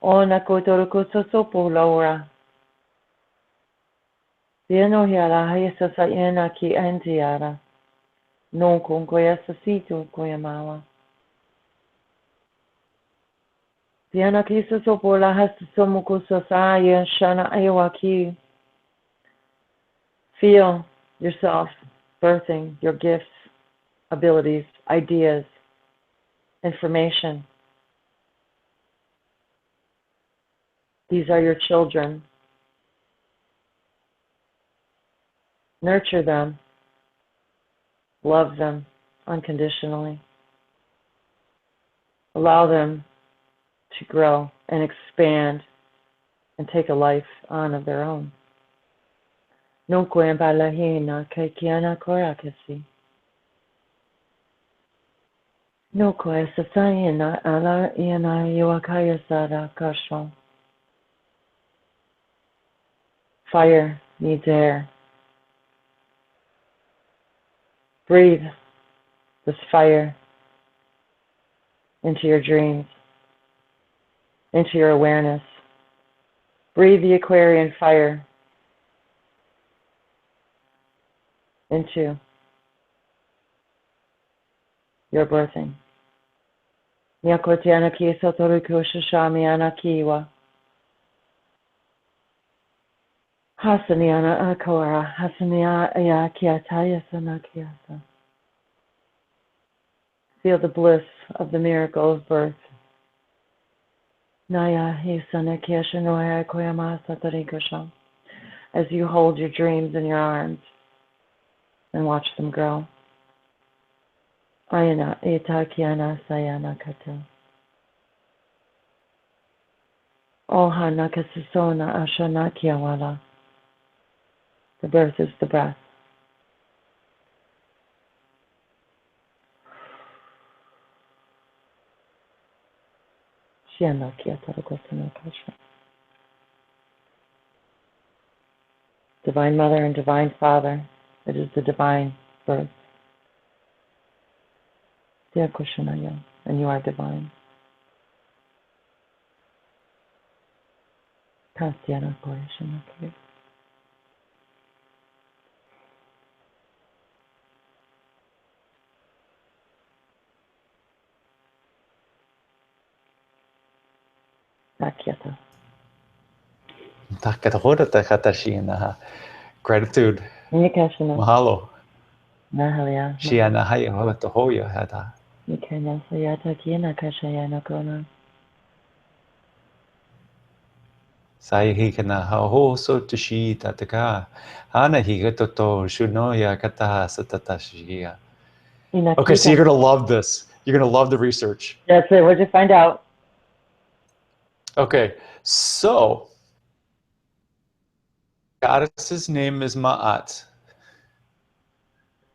Ona kotoroko sosopo laura. Tia no hiala haisa sa ina ki antiara. Non con koya sasito koyamawa. Diana kisa sopola hasta somuko sasaya shana ayawaki. Feel yourself birthing your gifts, abilities, ideas, information. These are your children. Nurture them. Love them unconditionally. Allow them to grow and expand and take a life on of their own. No kuembalahina kaikiana korakasi. No kuesasayina ala iana yuakaya sada kasho. Fire needs air. Breathe this fire into your dreams, into your awareness. Breathe the Aquarian fire into your birthing. Nyakotiana ki sotoruko shishami anakiwa. Hasaniana Akora, Hasania Ayakiataya Sanakiasa. Feel the bliss of the miracle of birth. Naya Hisanakiasha Noya Koyama Satarikosha. As you hold your dreams in your arms and watch them grow. Ayana Itakiana Sayana Kata. Oha Nakasisona Ashanakiawala. The birth is the breath. Divine Mother and Divine Father, it is the divine birth. And you are divine. Gratitude. Mahalo. Shianahaya Hoya Hata. Sayahikana Ho so Tushi Tataka. Hana Higatoto Shunoya Kata Satatashia. Okay, so you're going to love this. You're going to love the research. That's it. What'd you find out? Okay, so goddess's name is Ma'at.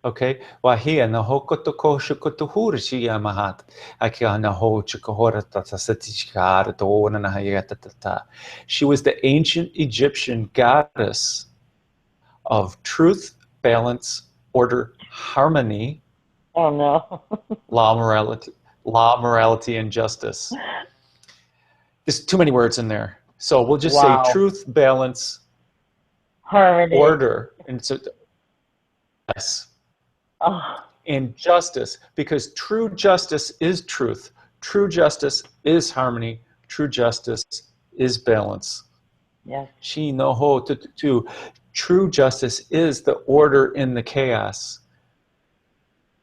Okay, wahia na hokotoko shukotuhurishia mahat. Akia na ho chikohorata satichkar to na hayatata. She was the ancient Egyptian goddess of truth, balance, order, harmony. Oh no. law, morality, and justice. There's too many words in there. So we'll just say truth, balance, harmony, order, and so yes. And justice, because true justice is truth. True justice is harmony. True justice is balance. Yes. She no ho to. True justice is the order in the chaos,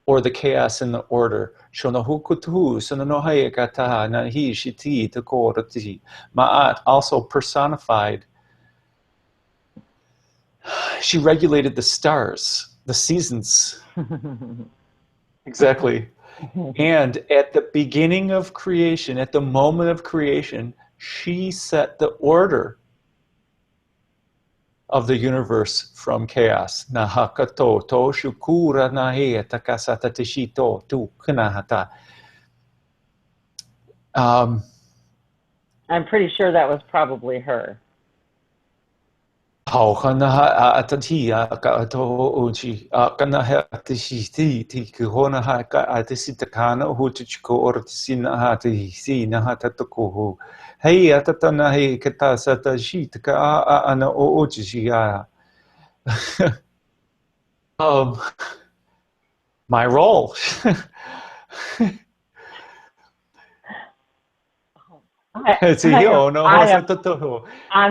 or the chaos in the order. Ma'at also personified. She regulated the stars, the seasons. Exactly. And at the beginning of creation, at the moment of creation, she set the order of the universe from chaos. Nahakato to shukura nahe takasata tishito tu kunahata. I'm pretty sure that was probably her. How kanaha atatia kato uchi kanaha tishiti tikona haka atisitakana hutuchko ortisina hati si nahatatuko. Hey atatana he katasata shitaka ana ochiya. My role. I'm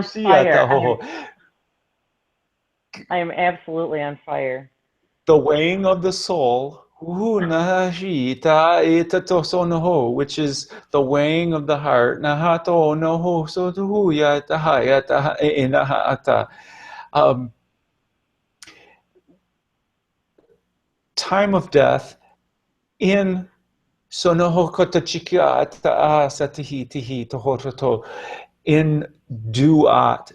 fire. I am absolutely on fire. The weighing of the soul, which is the weighing of the heart. Time of death in in duat.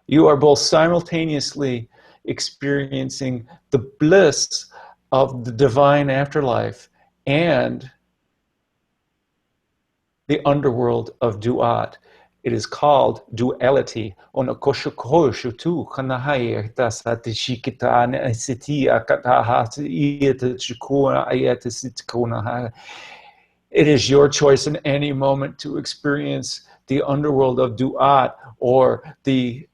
You are both simultaneously experiencing the bliss of the divine afterlife and the underworld of duat. It is called duality. It is your choice in any moment to experience the underworld of duat or the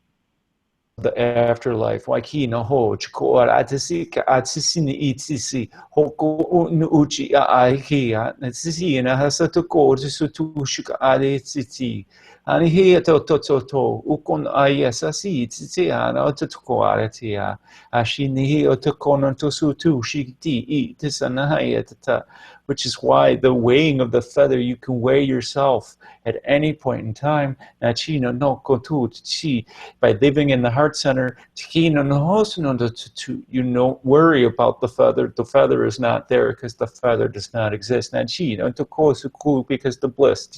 the afterlife. Waiki no ho chiko atisi ka atisi ni itisi hoko no uchi aiki atisi na hasato ko sutu shika atisi ani he to ukon ayasasi tisi ana otoko aratia ashini he otoko to sutu shikti I tisana hayata, which is why the weighing of the feather, you can weigh yourself at any point in time. By living in the heart center, you don't worry about the feather. The feather is not there because the feather does not exist. Because the bliss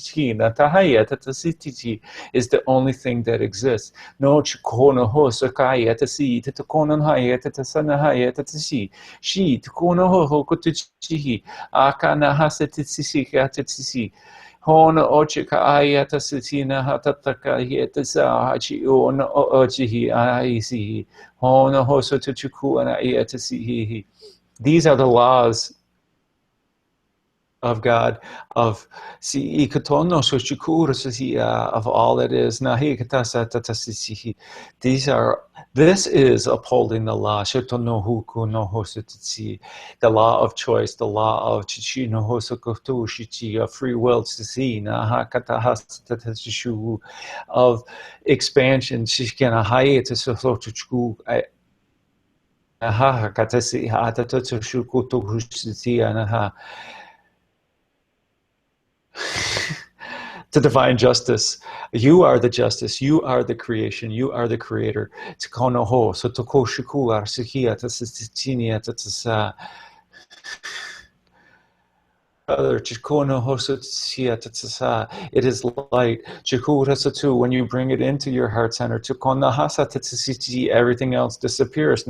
is the only thing that exists. No she akana hasatisi Hono ochika ayata sitina hatataka yetasa hachi ono ochihi aisi hono hoso tuchuku and ayatasi. These are the laws of God, of of all that is. This is upholding the law. The law of choice, the law of free will, of expansion. To divine justice. You are the justice. You are the creation. You are the creator. It is light. When you bring it into your heart center, everything else disappears.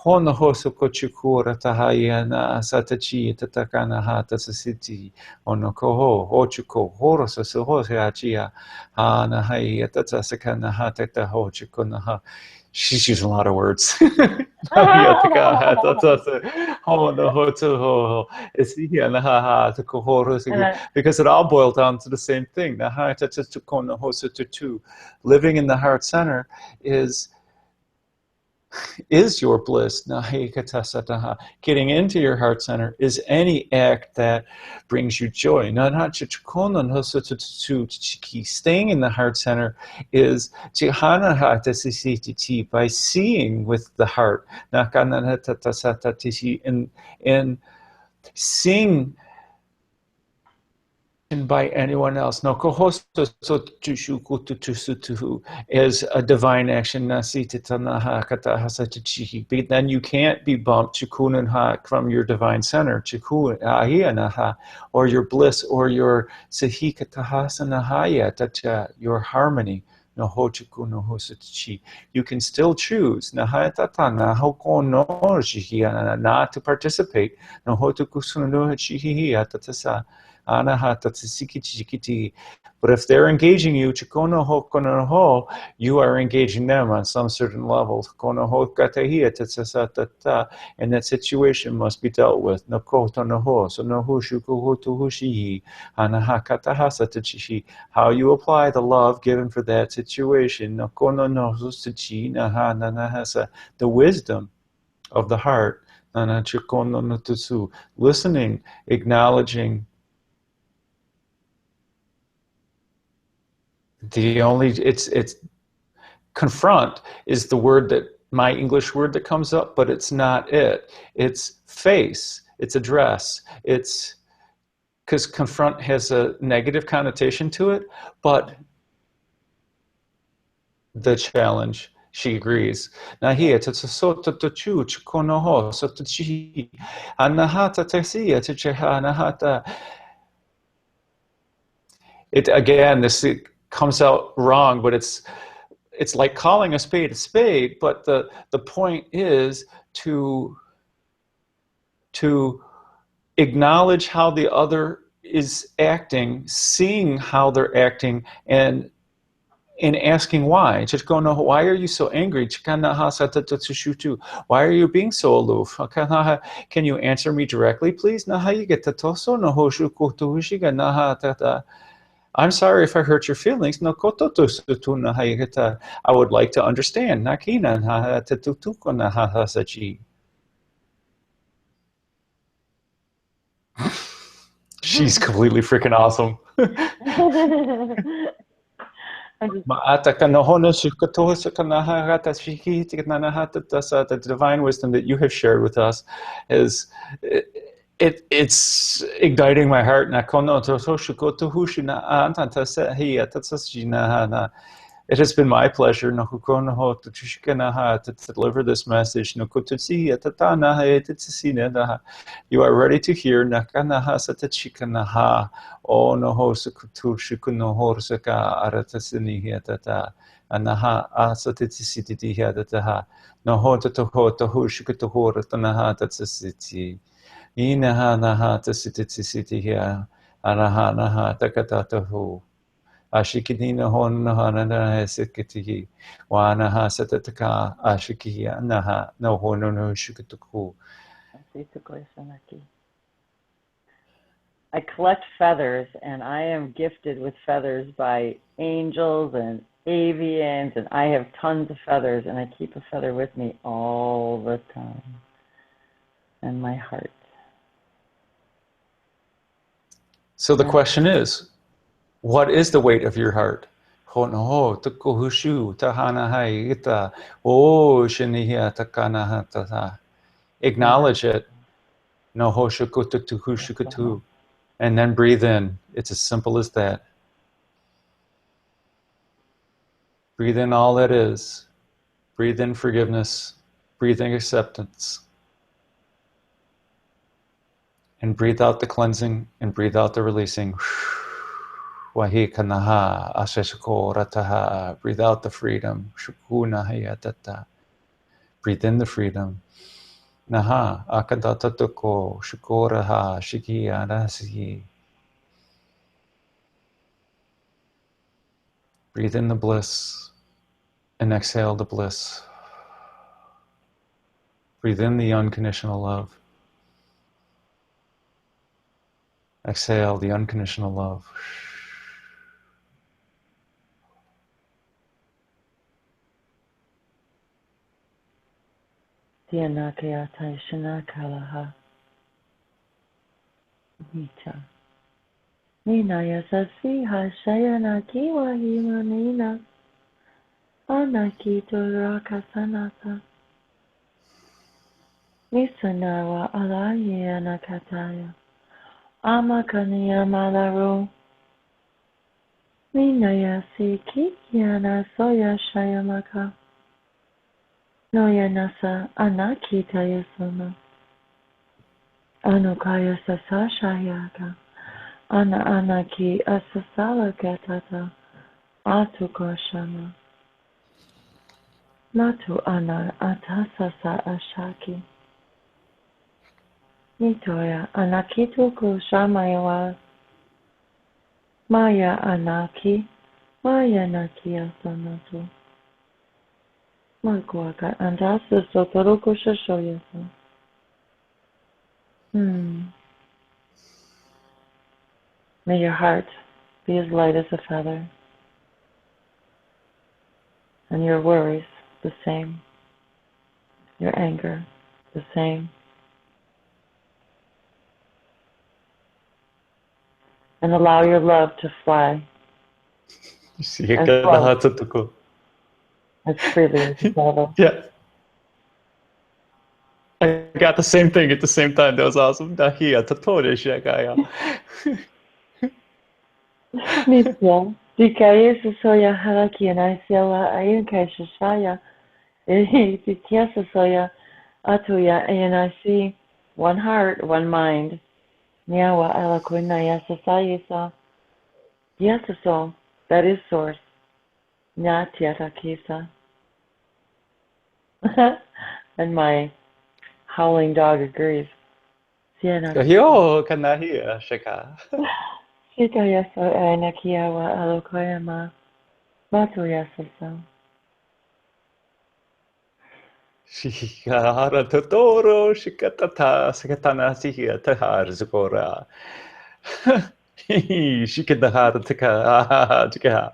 Hono hoso kochukura tahayana satachi tatakana hata sasiti ono koho hochuko horosa sohosachia hana hai tatasakana hata hochukona ha. She's using a lot of words. Because it all boils down to the same thing. Living in the heart center is your bliss. Getting into your heart center is any act that brings you joy. Staying in the heart center is by seeing with the heart. And seeing by anyone else. No is a divine action. Then you can't be bumped from your divine center, or your bliss, or your your harmony. You can still choose not to participate. But if they're engaging you, you are engaging them on some certain level. And that situation must be dealt with. How you apply the love given for that situation. The wisdom of the heart. Listening, acknowledging. It's confront is the word that my English word that comes up, but it's not it. It's face, it's address. It's because confront has a negative connotation to it, but the challenge, she agrees. It again, it comes out wrong, but it's like calling a spade, but the point is to acknowledge how the other is acting, seeing how they're acting, and asking why. Why are you so angry? Why are you being so aloof? Can you answer me directly, please? I'm sorry if I hurt your feelings. No kototo sutuna hayata. I would like to understand. Nakina ha tetutuko na ha sachi. She's completely freaking awesome. The divine wisdom that you have shared with us is it's igniting my heart. It has been my pleasure to deliver this message. You are ready to hear. O no hosa kutushiku no horsaka aratasini hiatata. Anaha asatiti hiatata. No hota to hota hushika to horatanaha tatsiti. Inaha naha tasiti hia. Anaha naha takatata hu. Ashikinina honahana hesikiti. Wanaha satataka ashikia naha no hono no shikatuku. I collect feathers, and I am gifted with feathers by angels and avians, and I have tons of feathers, and I keep a feather with me all the time in my heart. So the question is, what is the weight of your heart? Acknowledge it. And then breathe in. It's as simple as that. Breathe in all that is. Breathe in forgiveness. Breathe in acceptance. And breathe out the cleansing and breathe out the releasing. Breathe out the freedom. Breathe in the freedom. Naha akadatatuko shukoraha shikiyanasi. Breathe in the bliss and exhale the bliss. Breathe in the unconditional love. Exhale the unconditional love. Tianakayata Shanakalaha Nita Nina Yasasi Hashayana Kiwahima Nina Anakito Rakasanata Nisanawa Alayana Kataya Amakaniya Malaru Nina Yasi Kikiana Soya Shayamaka Noya nasa anakita yasana. Anukaya sasashayaka. Ana anaki asasala gatata. Atukoshana. Matu ana atasasa ashaki. Nitoya anakitu kushamayawa. Maya anaki. Maya naki asanatu. Maguaka andasa sotoruko shashoyasa. May your heart be as light as a feather, and your worries the same, your anger the same. And allow your love to fly as freely as you travel. Yeah. I got the same thing at the same time. That was awesome. Nitya, Dikaya Soya Haraki and Isiela Ayunkai Shashaya, Dikya Soya Atuya, and I see one heart, one mind. Nyawa Alakwina Yasasayasa. Yasaso, that is source. Nyatyata Kisa. And my howling dog agrees. Yo, kanahia shaka. Shika yaso anakiawa alokoyama. Matu yasaso. Shikara totoro shikatata sakatana sihia tahar zukora. Shikitahara taka taka.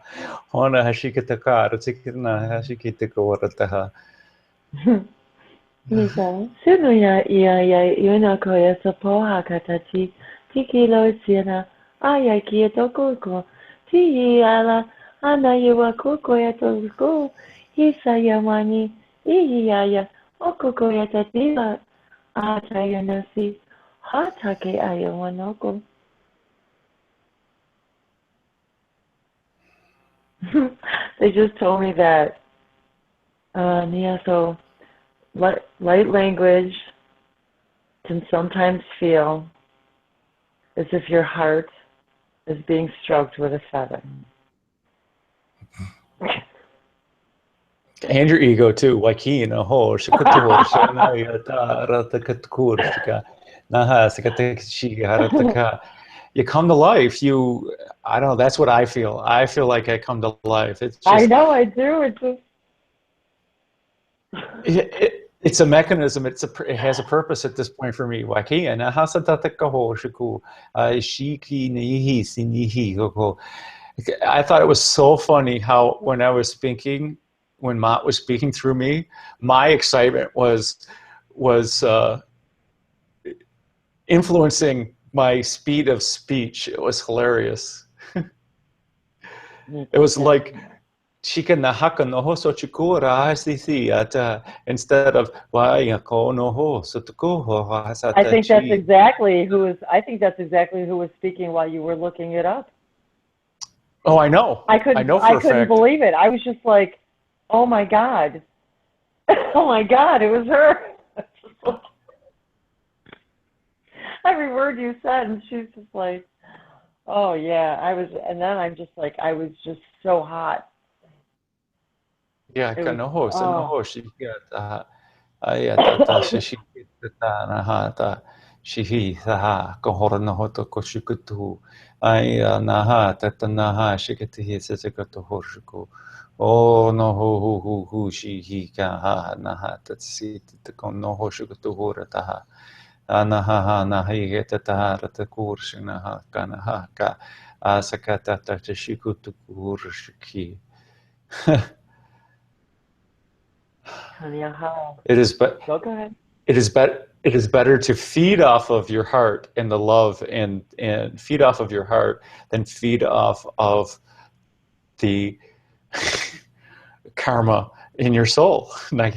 Hona hashikatakara tikina hashikitakorataha. Nisa, sunuya iya yuna koya sapoha katati tikilo sina aya kia tokuko ti ala ana yuwa kuko ya tokuko hisa yamani iya okuko ya tatila ata yanasi hatake ayawanoko. They just told me that so light language can sometimes feel as if your heart is being stroked with a feather. And your ego too. Wakina ho shakator shanayata ratakatur naha sakatakshi harataka. You come to life. I don't know. That's what I feel. I feel like I come to life. It's just. I know I do. It's just. It's a mechanism. It has a purpose at this point for me. I thought it was so funny how when Mott was speaking through me, my excitement was influencing my speed of speech. It was hilarious. It was like instead of I think that's exactly who was speaking while you were looking it up. Oh, I know. I couldn't believe it. I was just like, oh my God. Oh my God, it was her. Every word you said, and she's just like, oh yeah, and then I'm just like, I was just so hot. Yeah, shihi saha kohornohoto koshukutu ai naha tatanaha shikatihi sasakato horshuku o no hu shihi ka ha naha tatsit no hoshukutu horataha anaha nahi getataha ratakurshinaha kanaha ka asakata tashikutu horshuki. It is go ahead. It is better to feed off of your heart and the love and feed off of your heart than feed off of the karma in your soul. This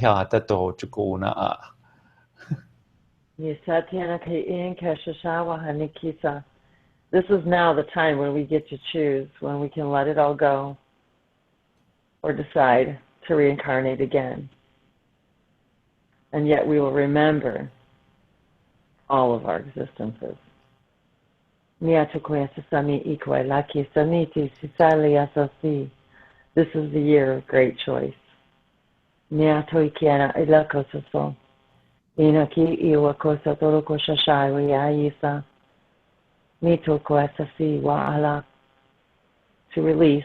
is now the time when we get to choose, when we can let it all go or decide to reincarnate again. And yet we will remember all of our existences. This is the year of great choice. To release.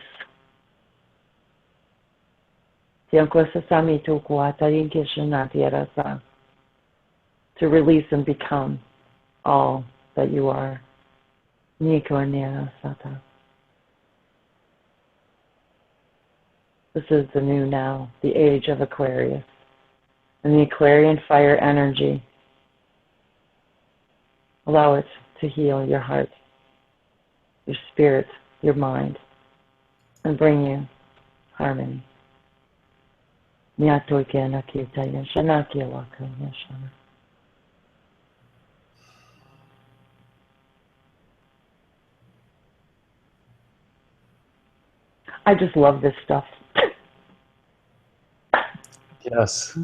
To release and become all that you are. This is the new now, the age of Aquarius. And the Aquarian fire energy, allow it to heal your heart, your spirit, your mind, and bring you harmony. I just love this stuff. Yes,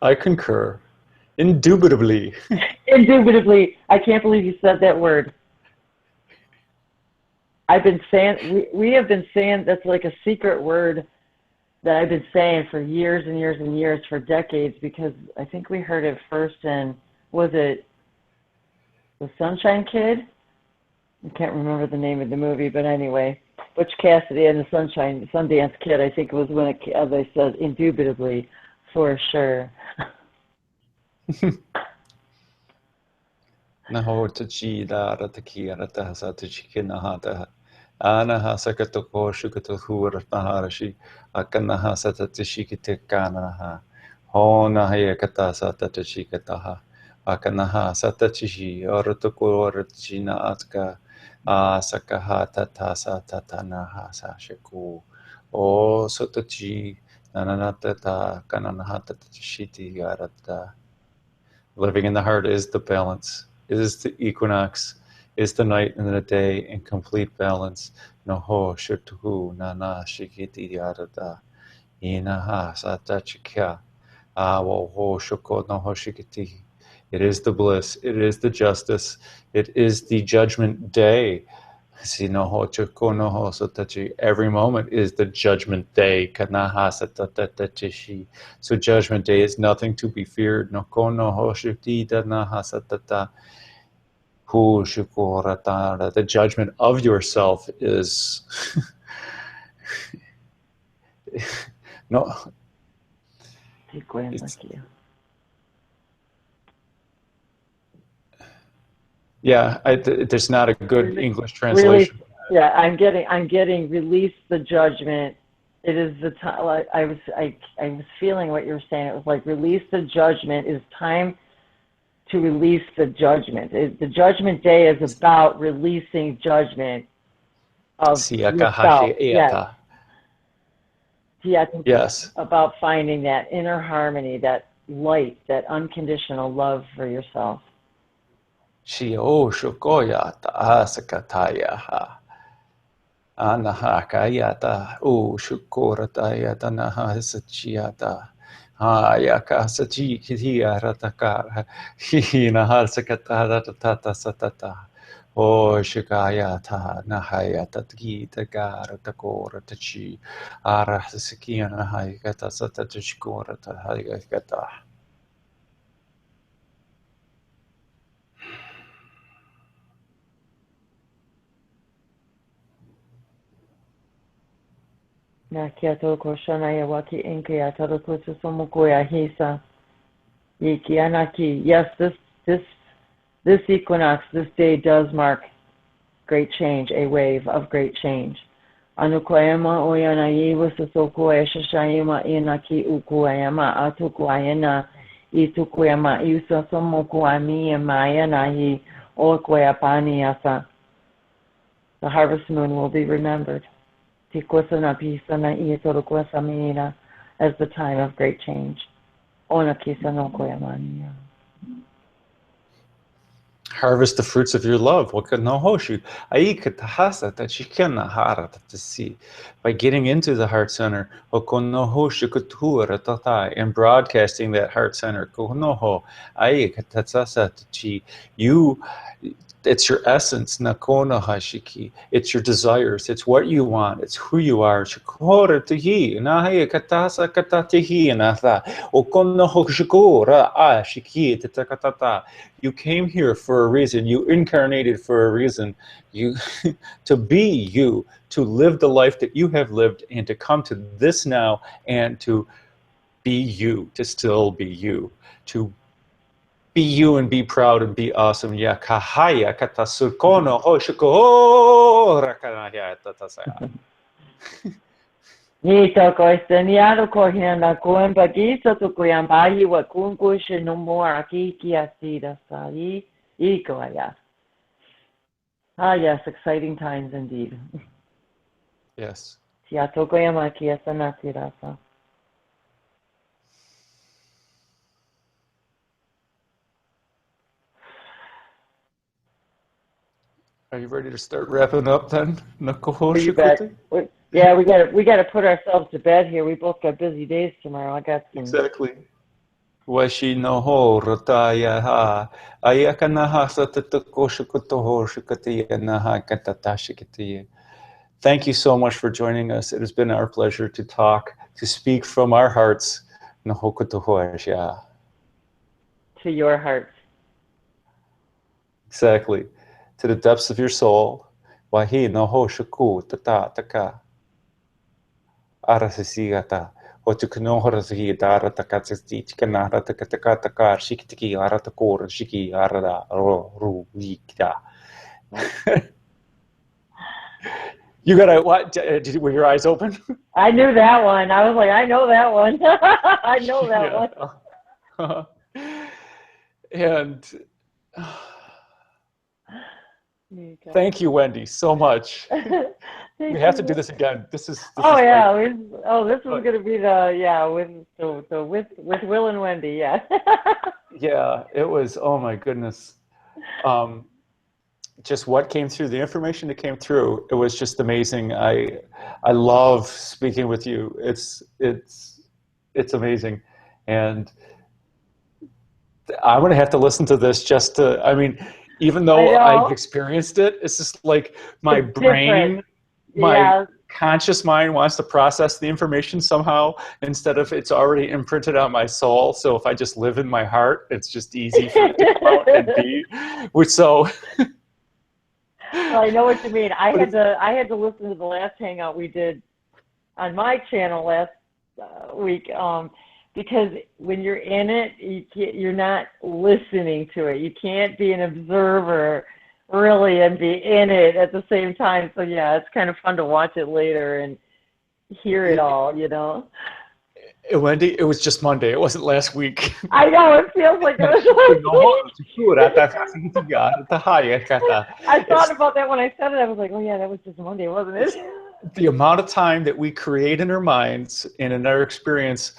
I concur. Indubitably. Indubitably. I can't believe you said that word. I've been saying, we have been saying, that's like a secret word that I've been saying for years and years and years, for decades, because I think we heard it first in, was it The Sunshine Kid? I can't remember the name of the movie, but anyway, Butch Cassidy and the Sundance Kid, I think it was when they said indubitably, for sure. Naho tachi da rataki ratasa tachikinahata. Anaha sakatoko shukatuhur naharashi. Akanaha satatishikitikananaha. Honahaya katasa tatachikataha. Akanaha satachishi oratoko ratchina atka. Asakaha tatasa tatanaha sashaku. O sotachi nananatata kananaha tatachiti yarata. Living in the heart is the balance, is the equinox, is the night and the day in complete balance. Noho shirtuhu nana shikiti yarada. Inaha satachikya. Awo ho shoko noho shikiti. It is the bliss, it is the justice, it is the judgment day. Every moment is the judgment day. So judgment day is nothing to be feared. The judgment of yourself is no. There's not a good English translation. Yeah, I'm getting release the judgment. It is the time. I was feeling what you were saying. It was like release the judgment. It's time to release the judgment. The judgment day is about releasing judgment of yourself. Yes, about finding that inner harmony, that light, that unconditional love for yourself. Shio shokoyata asakatayaha. Anahakayata shukoratayata nahasachiata. Hayaka sachi kitia ratakara. Hinahalsakata tata satata. O shikayata nahayata gita gara takora tachi. Arahasikia nahayata satachikora tahayata. Nakiato Koshanaya Waki Inkaya Tarakutu Somukoya Hisa Yiki Anaki. Yes, this equinox, this day does mark great change, a wave of great change. Anukoyama Oyanayi Wasasokoya Shashayama Inaki Ukoyama Atukoyana Itukoyama Yusa Somokoami and Maya Nahi Okoyapani Yasa. The harvest moon will be remembered as the time of great change. Harvest the fruits of your love. By getting into the heart center and broadcasting that heart center. You it's your essence, nakona hashiki. It's your desires. It's what you want. It's who you are. Shikora tihi, nahe katasa katatihi natha. Okono hoshikora shiki tatakatata. You came here for a reason. You incarnated for a reason. You to be you, to live the life that you have lived, and to come to this now and to be you, to still be you, to be you and be proud and be awesome. Ya kahaya katasukono hoshiko rakanaya tatasaya. Nito koisteniado kohina koen bagisa to koyambahi wa kunkush no more akiki asida sai ikoya. Ah yes, exciting times indeed. Yes. Tiato koyamaki asanatirasa. Are you ready to start wrapping up then? You bet. Yeah, we got to put ourselves to bed here. We both got busy days tomorrow. I got some. Exactly. Washi no ho rotaya ha ayakana ha satatokoshukotoho shukatiya naha katatashikatiya. Thank you so much for joining us. It has been our pleasure to talk, to speak from our hearts. To your heart. Exactly. To the depths of your soul. Wahi no ho shuku tata taka. Arasisigata. Otukunohorasi darata katsati kanarata katakataka shikitiki arata kor shiki arada ru wikda. You gotta what? Were your eyes open? I knew that one. I was like, I know that one. I know that one. And thank you, Wendy, so much. We have to do this again. This is oh is yeah. like, this was going to be with Will and Wendy. Yeah. Yeah, it was. Oh my goodness. Just what came through, the information that came through, it was just amazing. I love speaking with you. It's amazing, and I'm gonna have to listen to this just to. I mean, even though I've experienced it, it's just like my brain, my conscious mind wants to process the information somehow instead of it's already imprinted on my soul. So if I just live in my heart, it's just easy for it to come out and be. Which so. Well, I know what you mean. I had to listen to the last hangout we did on my channel last week because when you're in it, you're not listening to it. You can't be an observer really and be in it at the same time. So yeah, it's kind of fun to watch it later and hear it all, you know. Wendy, it was just Monday. It wasn't last week. I know, it feels like it was I thought about that when I said it. I was like, oh yeah, that was just Monday, wasn't it? The amount of time that we create in our minds and in our experience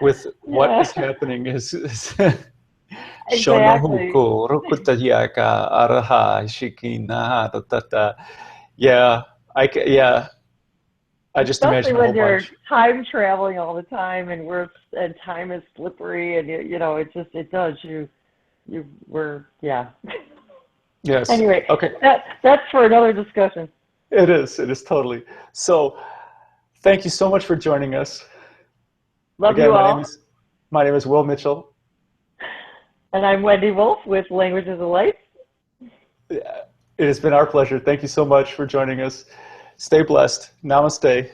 with what is happening is exactly. I just especially imagine when you're time traveling all the time and time is slippery and you know it does Yes. Anyway, okay. That's for another discussion. It is totally. So thank you so much for joining us. Love Again, you all. My name is Will Mitchell. And I'm Wendy Wolf with Languages of Life. It has been our pleasure. Thank you so much for joining us. Stay blessed. Namaste.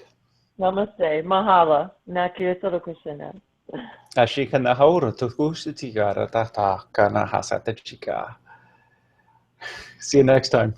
Namaste. Mahala. Nakirasoro Krishna. Ashika nahoro tukusitigara tata kana hasata chika. See you next time.